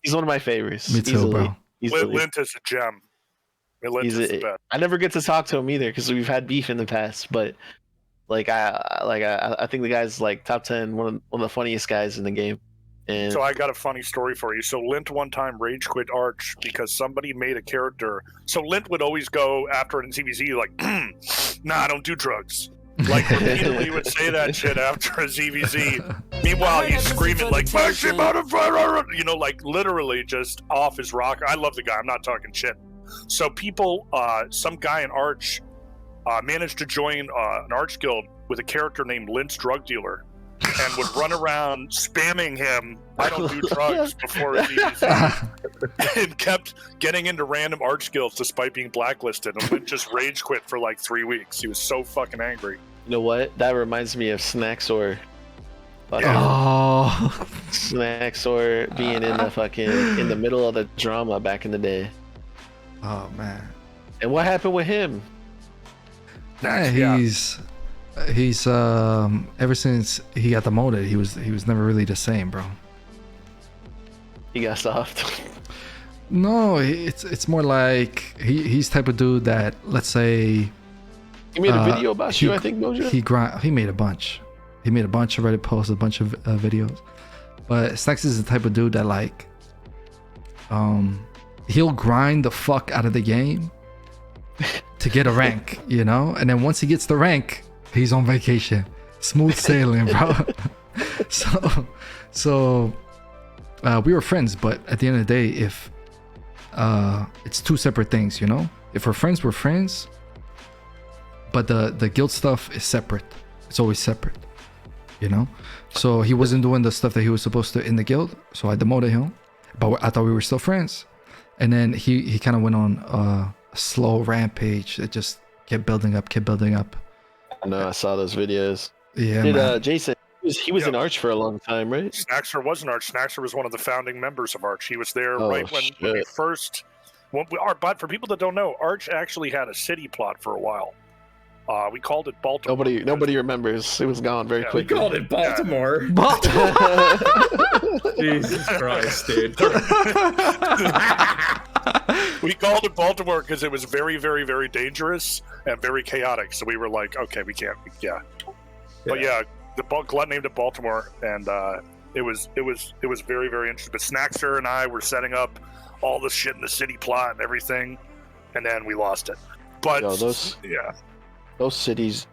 He's one of my favorites. Me too, bro. Lint is a gem. I never get to talk to him either because we've had beef in the past, but I think the guy's like top 10, one of the funniest guys in the game. And so I got a funny story for you. So Lint one time rage quit Arch because somebody made a character. So Lint would always go after it in CVZ like, nah, I don't do drugs. Like, repeatedly would say that shit after a ZVZ. Meanwhile, he's screaming like, "My shit, motherfucker!" You know, like literally just off his rocker. I love the guy. I'm not talking shit. So people, some guy in Arch managed to join an Arch guild with a character named Lint's Drug Dealer, and would run around spamming him, "I don't do drugs," before his EDC, and kept getting into random Arch guilds despite being blacklisted, and Lint just rage quit for like 3 weeks. He was so fucking angry. You know what? That reminds me of Snaxor. Oh. Snaxor being in the middle of the drama back in the day. Oh man. And what happened with him? Yeah, he's ever since he got demoted, he was never really the same, bro. He got soft. No, it's more like he's type of dude that, let's say, he made a video about you, I think, MoJo. He made a bunch. He made a bunch of Reddit posts, a bunch of videos. But Snacks is the type of dude that like, he'll grind the fuck out of the game to get a rank, you know? And then once he gets the rank, he's on vacation. Smooth sailing, bro. So we were friends, but at the end of the day, if it's two separate things, you know? If we're friends, we're friends. But the guild stuff is separate. It's always separate, you know? So he wasn't doing the stuff that he was supposed to in the guild, so I demoted him. But I thought we were still friends. And then he kind of went on a slow rampage that just kept building up. I know, I saw those videos. Yeah, Jason, he was in Arch for a long time, right? Snaxor was in Arch. Snaxor was one of the founding members of Arch. He was there right when we first... But for people that don't know, Arch actually had a city plot for a while. We called it Baltimore. Nobody remembers. It was gone very quickly. We called it Baltimore. Yeah. Baltimore. Jesus Christ, dude. We called it Baltimore because it was very, very, very dangerous and very chaotic. So we were like, okay, we can't. Yeah. But yeah, the Glut named it Baltimore, and it was very, very interesting. But Snaxor and I were setting up all the shit in the city plot and everything, and then we lost it. But those city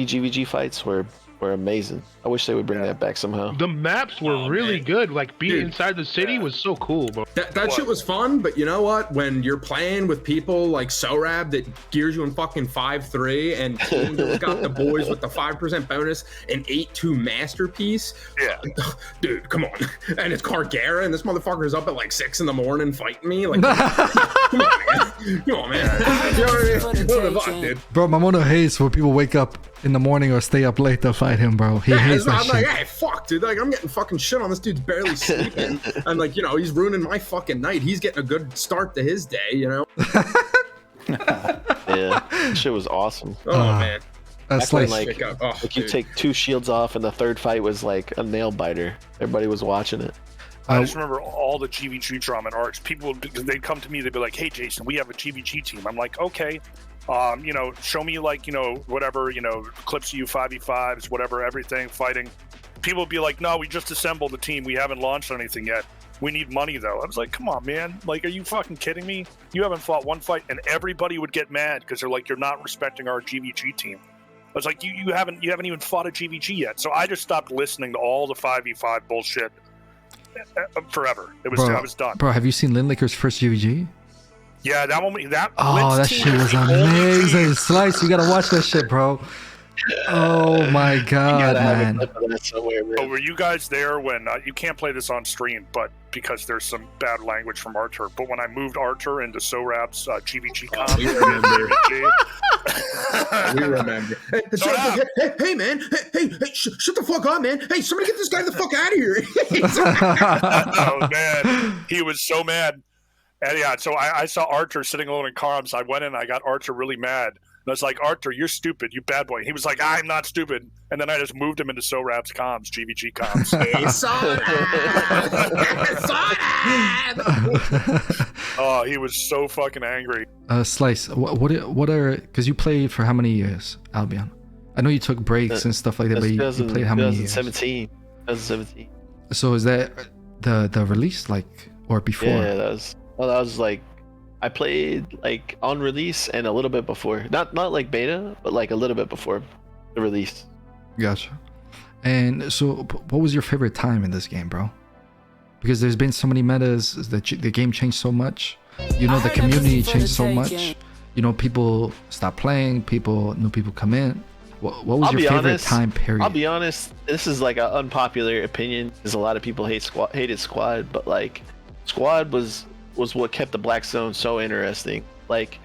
GVG fights were amazing. I wish they would bring that back somehow. The maps were really good. Like being inside the city was so cool, bro. That shit was fun, but you know what? When you're playing with people like Sorab that gears you in fucking 5-3 and KingMoJo's got the boys with the 5% bonus and 8-2 masterpiece. Yeah. Dude, come on. And it's Cargara and this motherfucker is up at like 6 in the morning fighting me. Like, come on, man. You know what I mean? What the fuck, dude? Bro, Mamono hates when people wake up in the morning or stay up late to fight him, bro. He hates that shit. I'm like, hey, fuck, dude. Like, I'm getting fucking shit on. This dude's barely sleeping. I'm like, you know, he's ruining my fucking night. He's getting a good start to his day, you know? Yeah, that shit was awesome. Oh, man. That's like you take 2 shields off and the third fight was like a nail biter. Everybody was watching it. I just remember all the GVG drama in Arch. People, they'd come to me, they'd be like, hey, Jason, we have a GVG team. I'm like, okay. You know, show me like, you know, whatever, you know, clips of you 5v5s, whatever, everything, fighting. People would be like, no, we just assembled a team. We haven't launched anything yet. We need money though. I was like, come on, man. Like, are you fucking kidding me? You haven't fought one fight, and everybody would get mad because they're like, you're not respecting our GVG team. I was like, you haven't even fought a GVG yet. So I just stopped listening to all the 5v5 bullshit forever. I was done. Bro, have you seen Lindlaker's first GVG? Yeah, that one. That shit was amazing. Sllice, you gotta watch that shit, bro. Oh my god, man. Oh, were you guys there when you can't play this on stream, but because there's some bad language from Archer? But when I moved Archer into Sorab's GVG comp, we remember. Hey, man. Hey, shut the fuck up, man. Hey, somebody get this guy the fuck out of here. Oh man, he was so mad. And yeah, so I saw Archer sitting alone in comms. I went in and I got Archer really mad. And I was like, Archer, you're stupid, you bad boy. He was like, I'm not stupid. And then I just moved him into Sorab's comms, GVG comms. Oh, he was so fucking angry. Sllice, what are, because you played for how many years, Albion? I know you took breaks and stuff like that, but you played how many years? 2017. So is that the release, like, or before? Yeah, that was like, I played like on release and a little bit before. Not like beta, but like a little bit before. the release. Gotcha. And so, what was your favorite time in this game, bro? Because there's been so many metas, the game changed so much. You know, the community changed so much. You know, people stop playing, new people come in. What was your favorite time period? I'll be honest, this is like an unpopular opinion because a lot of people hated Squad, but like Squad was what kept the Black Zone so interesting. Like,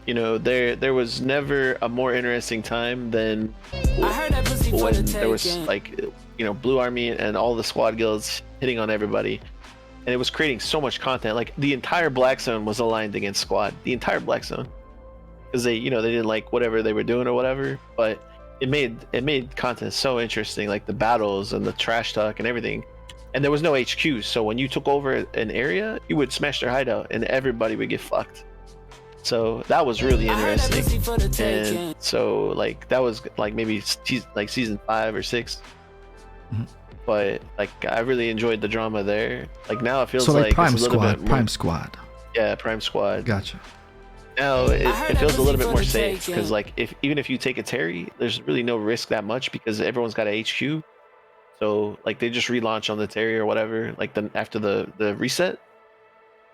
you know, there was never a more interesting time than when there was like, you know, Blue Army and all the Squad guilds hitting on everybody, and it was creating so much content. Like the entire Black Zone was aligned against Squad, the entire Black Zone, because they, you know, they didn't like whatever they were doing or whatever, but it made content so interesting, like the battles and the trash talk and everything. And there was no HQ, so when you took over an area, you would smash their hideout and everybody would get fucked. So that was really interesting. And so like that was like maybe season 5 or 6. Mm-hmm. But like I really enjoyed the drama there. Like now it feels so like Prime Squad. Prime Squad. Yeah, Prime Squad. Gotcha. Now it feels a little bit more safe because like even if you take a Terry, there's really no risk that much because everyone's got a HQ. So like they just relaunch on the Terry or whatever, like after the reset,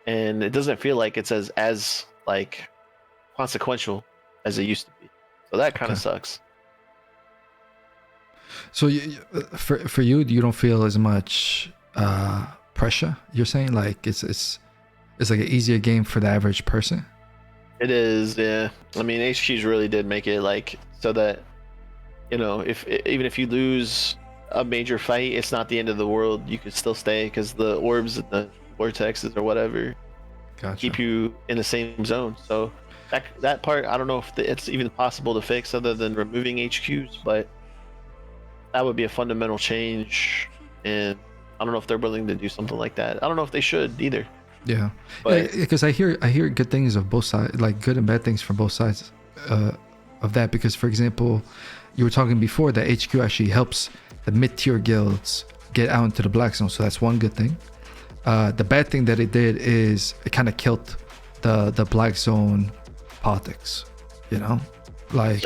and it doesn't feel like it's as like consequential as it used to be. So that kind of sucks. So for you, you don't feel as much pressure? You're saying like it's like an easier game for the average person? It is, yeah. I mean, HQs really did make it like so that, you know, even if you lose a major fight, it's not the end of the world. You could still stay because the orbs and the vortexes or whatever keep you in the same zone. So that part, I don't know if it's even possible to fix other than removing HQs, but that would be a fundamental change, and I don't know if they're willing to do something like that. I don't know if they should either. Yeah, because I hear good things of both sides, like good and bad things from both sides of that. Because for example, you were talking before that HQ actually helps the mid-tier guilds get out into the Black Zone, so that's one good thing. The bad thing that it did is it kind of killed the Black Zone politics, you know, like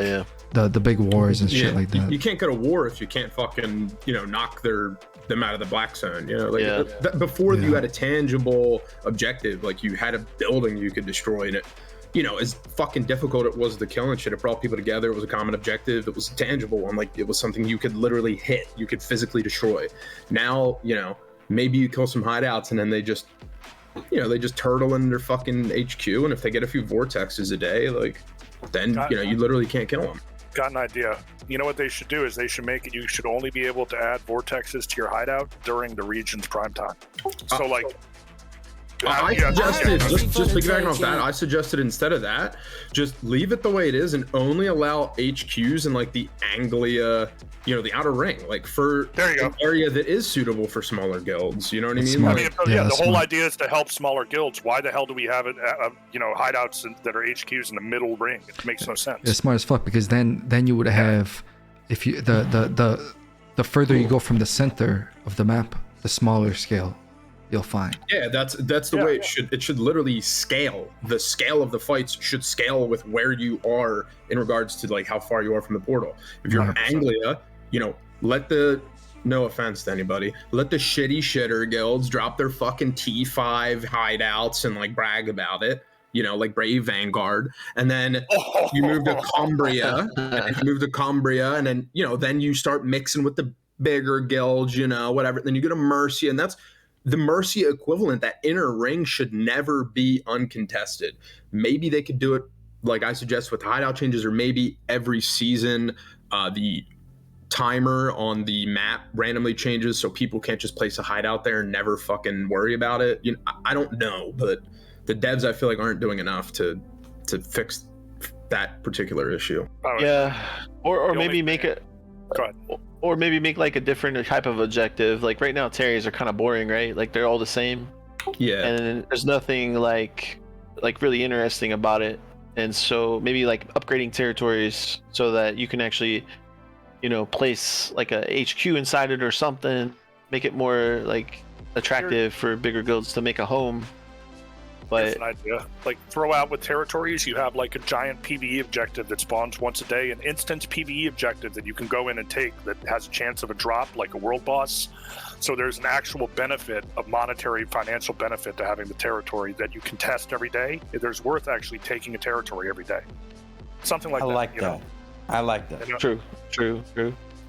the big wars and shit like that. You can't go to war if you can't fucking, you know, knock them out of the Black Zone, you know, like before you had a tangible objective, like you had a building you could destroy, and it, you know, as fucking difficult it was to kill and shit, it brought people together. It was a common objective. It was a tangible one. Like it was something you could literally hit, you could physically destroy. Now, you know, maybe you kill some hideouts and then they just, you know, they just turtle in their fucking HQ, and if they get a few vortexes a day, like then you know, you literally can't kill them. Got an idea. You know what they should do is they should make it, you should only be able to add vortexes to your hideout during the region's prime time. So like I suggested, just piggybacking off that, I suggested instead of that, just leave it the way it is and only allow HQs in like the Anglia, you know, the outer ring, like for an area that is suitable for smaller guilds. You know what I mean? The whole idea is to help smaller guilds. Why the hell do we have it, you know, hideouts that are HQs in the middle ring? It makes no sense. It's smart as fuck, because then you would have, if you the further you go from the center of the map, the smaller scale you'll find. Yeah, that's the way it should literally scale. The scale of the fights should scale with where you are in regards to like how far you are from the portal. If you're in Anglia, you know, no offense to anybody, let the shitty shitter guilds drop their fucking T5 hideouts and like brag about it, you know, like Brave Vanguard, and then you move to Cumbria, and then, you know, then you start mixing with the bigger guilds, you know, whatever. Then you go to Mercia, and that's the Mercia equivalent. That inner ring should never be uncontested. Maybe they could do it like I suggest with hideout changes, or maybe every season the timer on the map randomly changes so people can't just place a hideout there and never fucking worry about it. You know, I don't know, but the devs I feel like aren't doing enough to fix that particular issue. Yeah, or maybe make it. Go ahead. Or maybe make like a different type of objective. Like right now, Terries are kind of boring, right? Like they're all the same. Yeah. And there's nothing like really interesting about it. And so maybe like upgrading territories so that you can actually, you know, place like a HQ inside it or something. Make it more like attractive for bigger guilds to make a home. But an idea. Like throw out with territories, you have like a giant PvE objective that spawns once a day, an instance PvE objective that you can go in and take that has a chance of a drop, like a world boss. So there's an actual benefit of monetary financial benefit to having the territory that you can test every day. There's worth actually taking a territory every day. Something like that. I like that. Know? I like that. You know? True.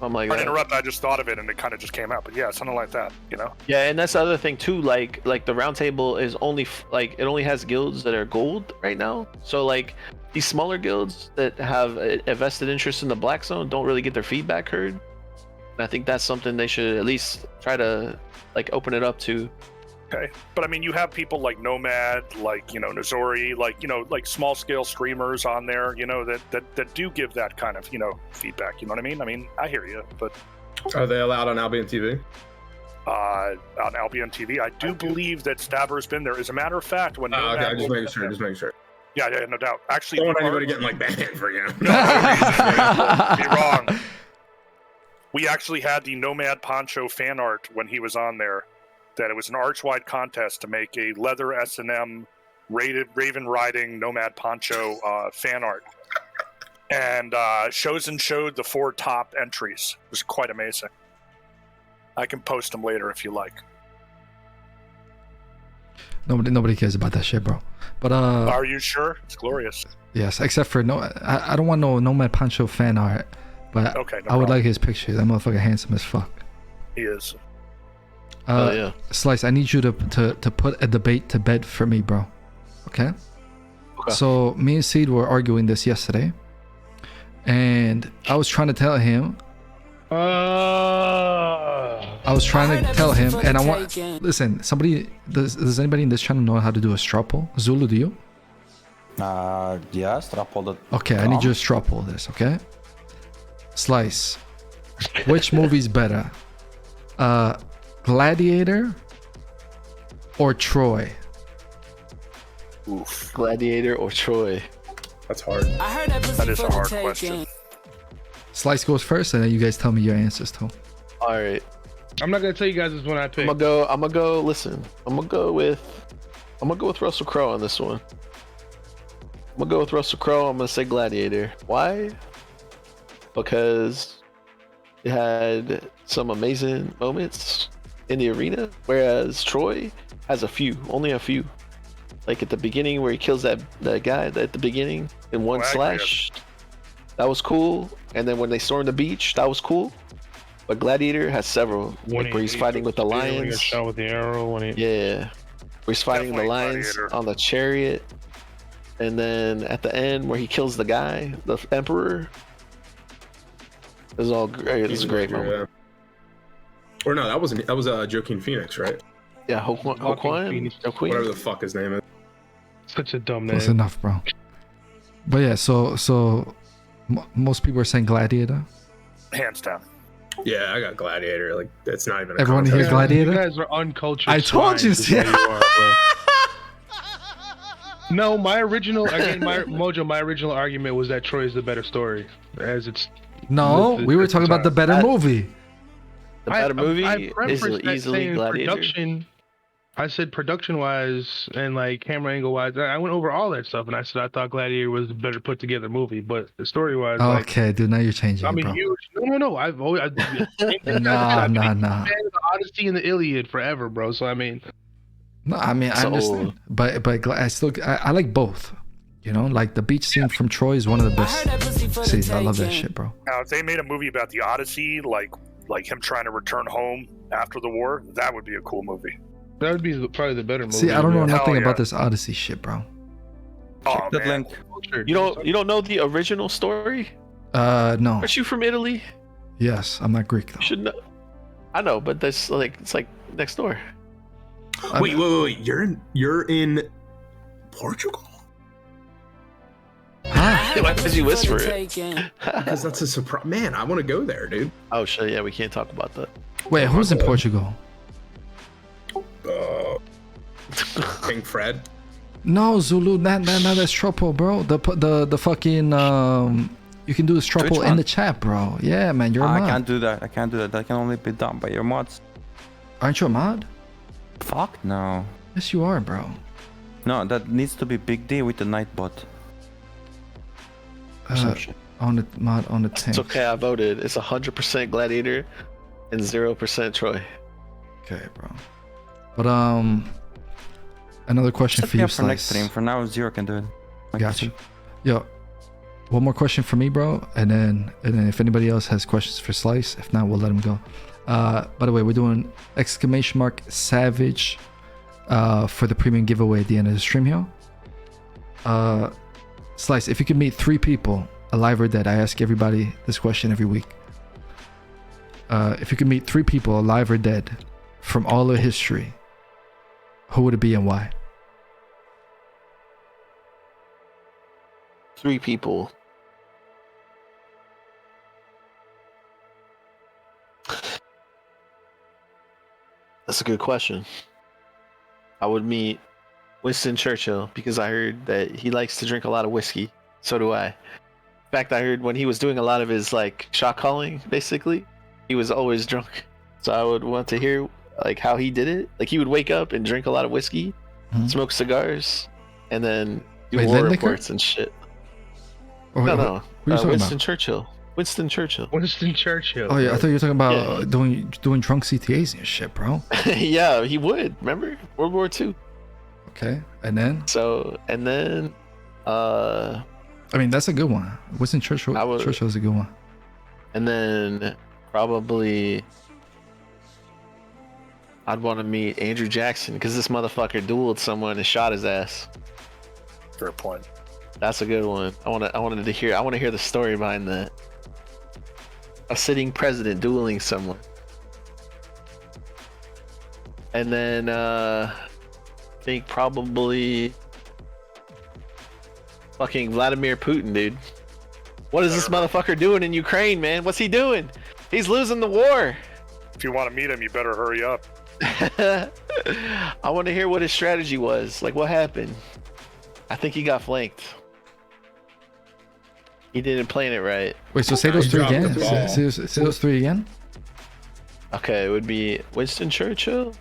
I'm like, I interrupt. I just thought of it, and it kind of just came out. But yeah, something like that, you know. yeah, and that's the other thing too. Like the round table is only like it only has guilds that are gold right now. So like these smaller guilds that have a vested interest in the black zone don't really get their feedback heard. And I think that's something they should at least try to like open it up to. Okay, but I mean, you have people like Nomad, like Nozori, like like small scale streamers on there, that do give that kind of feedback. You know what I mean? I mean, I hear you, but Are they allowed on Albion TV? On Albion TV, I do believe that Stabber's been there. As a matter of fact, when Nomad Okay, just making sure. yeah, no doubt. Actually, Don't want anybody getting like banned for be wrong. We actually had the Nomad Poncho fan art when he was on there. That it was an arch-wide contest to make a leather S&M Raven riding Nomad Poncho fan art. And Chosen showed the 4 top entries. It was quite amazing. I can post them later if you like. Nobody cares about that shit, bro. But are you sure? It's glorious. Yes, except for I don't want no Nomad Pancho fan art, but okay, I would like his picture. That motherfucker handsome as fuck. He is. Yeah. Sllice, I need you to put a debate to bed for me, bro. Okay? So me and Seed were arguing this yesterday, and I was trying to tell him. And I want listen. Somebody does anybody in this channel know how to do a straw poll? Zulu, do you? Yeah, straw poll the Okay, I need you to straw poll this. Okay. Sllice, which movie's better? Gladiator or Troy? Oof. Gladiator or Troy? That's hard. That is a hard question. Sllice goes first, and then you guys tell me your answers too. All right. I'm not gonna tell you guys this one I picked. I'm gonna go. Listen, I'm gonna go with Russell Crowe on this one. I'm gonna go with Russell Crowe. I'm gonna say Gladiator. Why? Because it had some amazing moments in the arena, whereas Troy has only a few. Like at the beginning where he kills that guy at the beginning in one slash. That was cool. And then when they stormed the beach, that was cool. But Gladiator has several, like where he's fighting with the lions. Shot with the arrow when where he's fighting the lions on the chariot. And then at the end where he kills the guy, the emperor. It was all great. It was a great moment. Yeah. Or no, that was Joaquin Phoenix, right? Yeah, Joaquin. Whatever the fuck his name is. Such a dumb name. That's enough, bro. But yeah, so most people are saying Gladiator. Hands down. Yeah, I got Gladiator. Like that's not even. Everyone here Gladiator. You guys are uncultured. I told you. No, my original argument was that Troy is the better story, as it's. No, we were talking about the better movie. The better movie is easily Gladiator. I said production-wise and like camera angle-wise, I went over all that stuff, and I said I thought Gladiator was a better put-together movie, but the story-wise, okay, dude, now you're changing. I mean, bro. No. I've always nah. The Odyssey and the Iliad forever, bro. So I mean, no, I mean I understand, but I like both. You know, like the beach scene from Troy is one of the best scenes. I love that shit, bro. Now, if they made a movie about the Odyssey, like him trying to return home after the war, that would be a cool movie. That would be probably the better movie. See, I don't know nothing about this Odyssey shit, bro. Oh, man. You don't know the original story? No. Aren't you from Italy? Yes, I'm not Greek though. You should know. I know, but that's it's like next door. Wait. You're in Portugal? Huh? Why did you whisper it? Because that's a surprise. Man, I want to go there, dude. Oh shit! Yeah, we can't talk about that. Wait, who's in Portugal? King Fred. No, Zulu, that's Tropo, bro. The fucking you can do the Tropo in the chat, bro. Yeah, man, you're a mod. I can't do that. That can only be done by your mods. Aren't you a mod? Fuck no. Yes, you are, bro. No, that needs to be Big D with the Nightbot. On the tank. It's okay, I voted. It's 100% Gladiator and 0% Troy. Okay, bro. But another question for you, for next Sllice. stream. For now, Zero can do it. Got you. Yo, one more question for me, bro, and then if anybody else has questions for Sllice, if not, we'll let him go. By the way, we're doing !Savage for the premium giveaway at the end of the stream here. Sllice, if you could meet 3 people, alive or dead, I ask everybody this question every week. If you could meet 3 people, alive or dead, from all of history, who would it be and why? 3 people. That's a good question. I would meet Winston Churchill because I heard that he likes to drink a lot of whiskey. So do I. In fact, I heard when he was doing a lot of his like shot calling, basically, he was always drunk. So I would want to hear like how he did it. Like he would wake up and drink a lot of whiskey, smoke cigars, and then do war reports and shit. No. Winston Churchill. Winston Churchill. Winston Churchill. Oh yeah, I thought you were talking about doing drunk CTAs and shit, bro. Yeah, he would. Remember World War II. Okay, and then. I mean, that's a good one. Winston Churchill. Churchill's a good one. And then probably I'd want to meet Andrew Jackson because this motherfucker dueled someone and shot his ass. Fair point. That's a good one. I want to hear the story behind that. A sitting president dueling someone. And then I think probably fucking Vladimir Putin, dude. What is this motherfucker doing in Ukraine, man? What's he doing? He's losing the war. If you want to meet him, you better hurry up. I want to hear what his strategy was. Like, what happened? I think he got flanked. He didn't plan it right. Wait, so say those 3 again? Say those 3 again? Okay, it would be Winston Churchill,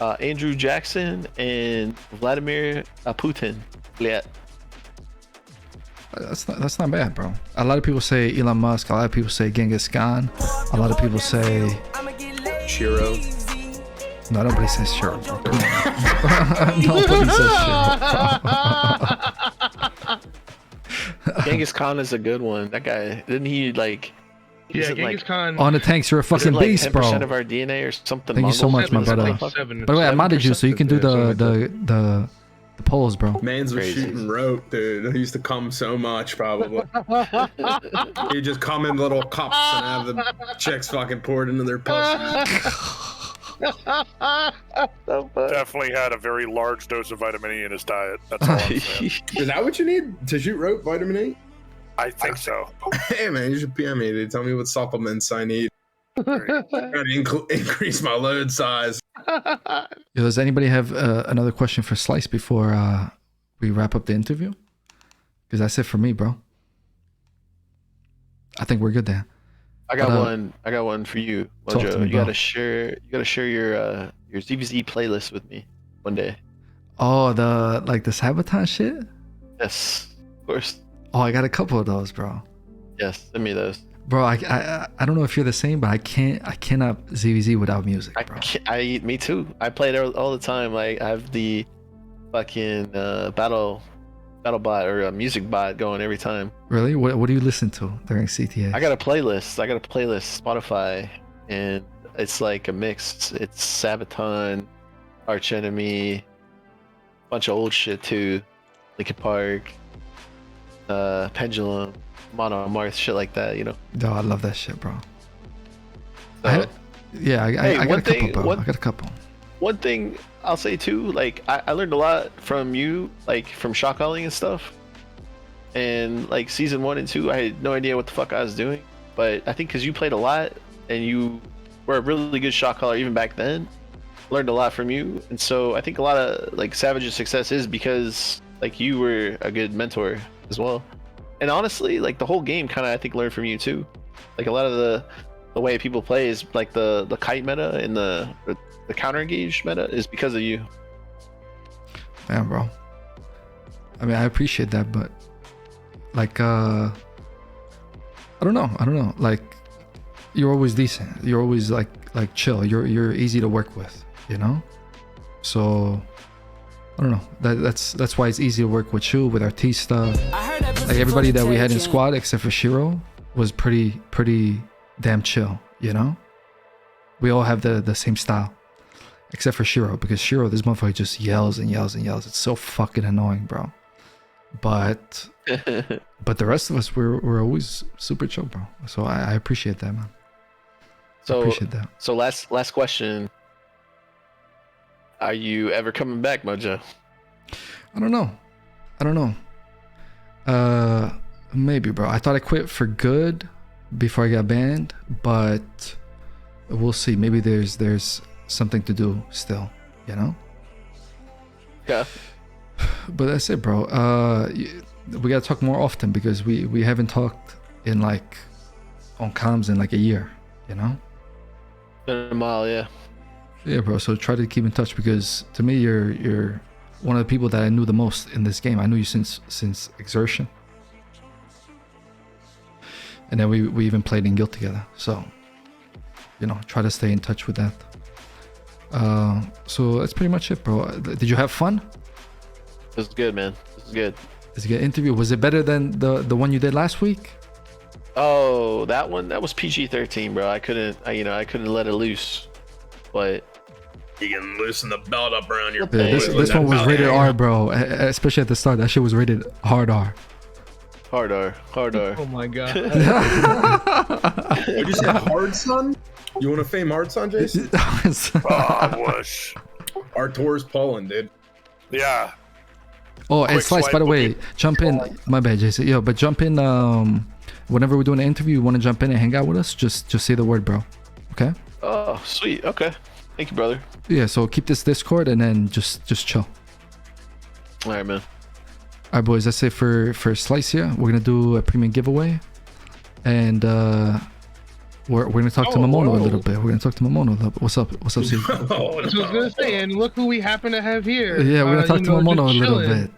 Andrew Jackson, and Vladimir Putin. Yeah. That's not bad, bro. A lot of people say Elon Musk. A lot of people say Genghis Khan. A lot of people say Shiro. No, nobody says Shiro, bro. Come on. Nobody says Shiro. Genghis Khan is a good one. That guy, didn't he like? Yeah, Genghis Khan. On the tanks, you're a fucking beast, bro. 10% of our DNA or something. Thank you so much, my brother. By the way, I modded you so you can do the polls, bro. Mans was shooting rope, dude. He used to come so much, probably. He'd just come in little cups and have the chicks fucking poured into their pussies. Definitely had a very large dose of vitamin E in his diet. That's all I'm saying. Is that what you need to shoot rope? Vitamin E? I think so. Hey man, you should PM me, dude. Tell me what supplements I need. Gotta increase my load size. Yo, does anybody have another question for Sllice before we wrap up the interview? Because that's it for me, bro. I think we're good there. I got one for you, MoJo. You gotta share your ZVZ playlist with me one day. Oh, the sabotage shit? Yes, of course. Oh, I got a couple of those, bro. Yes, send me those. Bro, I don't know if you're the same, but I cannot ZVZ without music, bro. Me too. I play it all the time. Like I have the fucking battle bot or a music bot going every time. Really? What do you listen to during CTA? I got a playlist. Spotify, and it's like a mix. It's Sabaton, Arch Enemy, bunch of old shit too, Linkin Park, Pendulum, Mono Marth, shit like that, you know. No, I love that shit, bro. So, I got a couple, bro. I got a couple. One thing I'll say too, like I learned a lot from you, like from shot calling and stuff. And like season 1 and 2, I had no idea what the fuck I was doing. But I think because you played a lot and you were a really good shot caller even back then, learned a lot from you. And so I think a lot of like Savage's success is because like you were a good mentor as well. And honestly, like the whole game kind of I think learned from you too. Like a lot of the way people play is like the kite meta and the counter engage meta is because of you. fan, bro. I mean, I appreciate that, but like, I don't know. Like, you're always decent. You're always like chill. You're easy to work with, you know. So I don't know. That's why it's easy to work with you, with Artista. Like everybody that we had in squad except for Shiro was pretty damn chill, you know. We all have the same style, except for Shiro, because Shiro, this motherfucker just yells and yells and yells. It's so fucking annoying, bro. But the rest of us, we're always super chill, bro. So I appreciate that, man. So I appreciate that. So last question. Are you ever coming back, MoJo? I don't know. Maybe, bro. I thought I quit for good before I got banned, but we'll see. Maybe there's something to do still, you know? Yeah. But that's it, bro. We gotta talk more often because we haven't talked in like on comms in like a year, you know? Been a mile, yeah. Yeah, bro. So try to keep in touch because to me you're one of the people that I knew the most in this game. I knew you since Exertion, and then we even played in Guild together. So you know, try to stay in touch with that. So that's pretty much it, bro. Did you have fun? This is good, man. This is good. Did you get an interview? Was it better than the one you did last week? Oh, that was PG-13, bro. I couldn't let it loose, but you can loosen the belt up around your. Yeah, this one was rated R, bro. Especially at the start, that shit was rated hard R. Hard R. Oh my god. Did you say hard son? You want to fame hard son, Jason? I wish. Artur's Poland, dude. Yeah. Oh, and Quick Sllice, swipe by the will way, be- jump in. My bad, Jason. Yo, but jump in. Whenever we're doing an interview, you want to jump in and hang out with us? Just say the word, bro. Okay. Oh, sweet. Okay. Thank you, brother. Yeah. So keep this Discord and then just chill. All right, man. All right, boys. That's it for Sllice here. We're gonna do a premium giveaway, and we're gonna talk to Momono a little bit. We're gonna talk to Momono a little bit. What's up, Steve? I was gonna say, and look who we happen to have here. Yeah, we're gonna talk to Momono a little chilling. bit.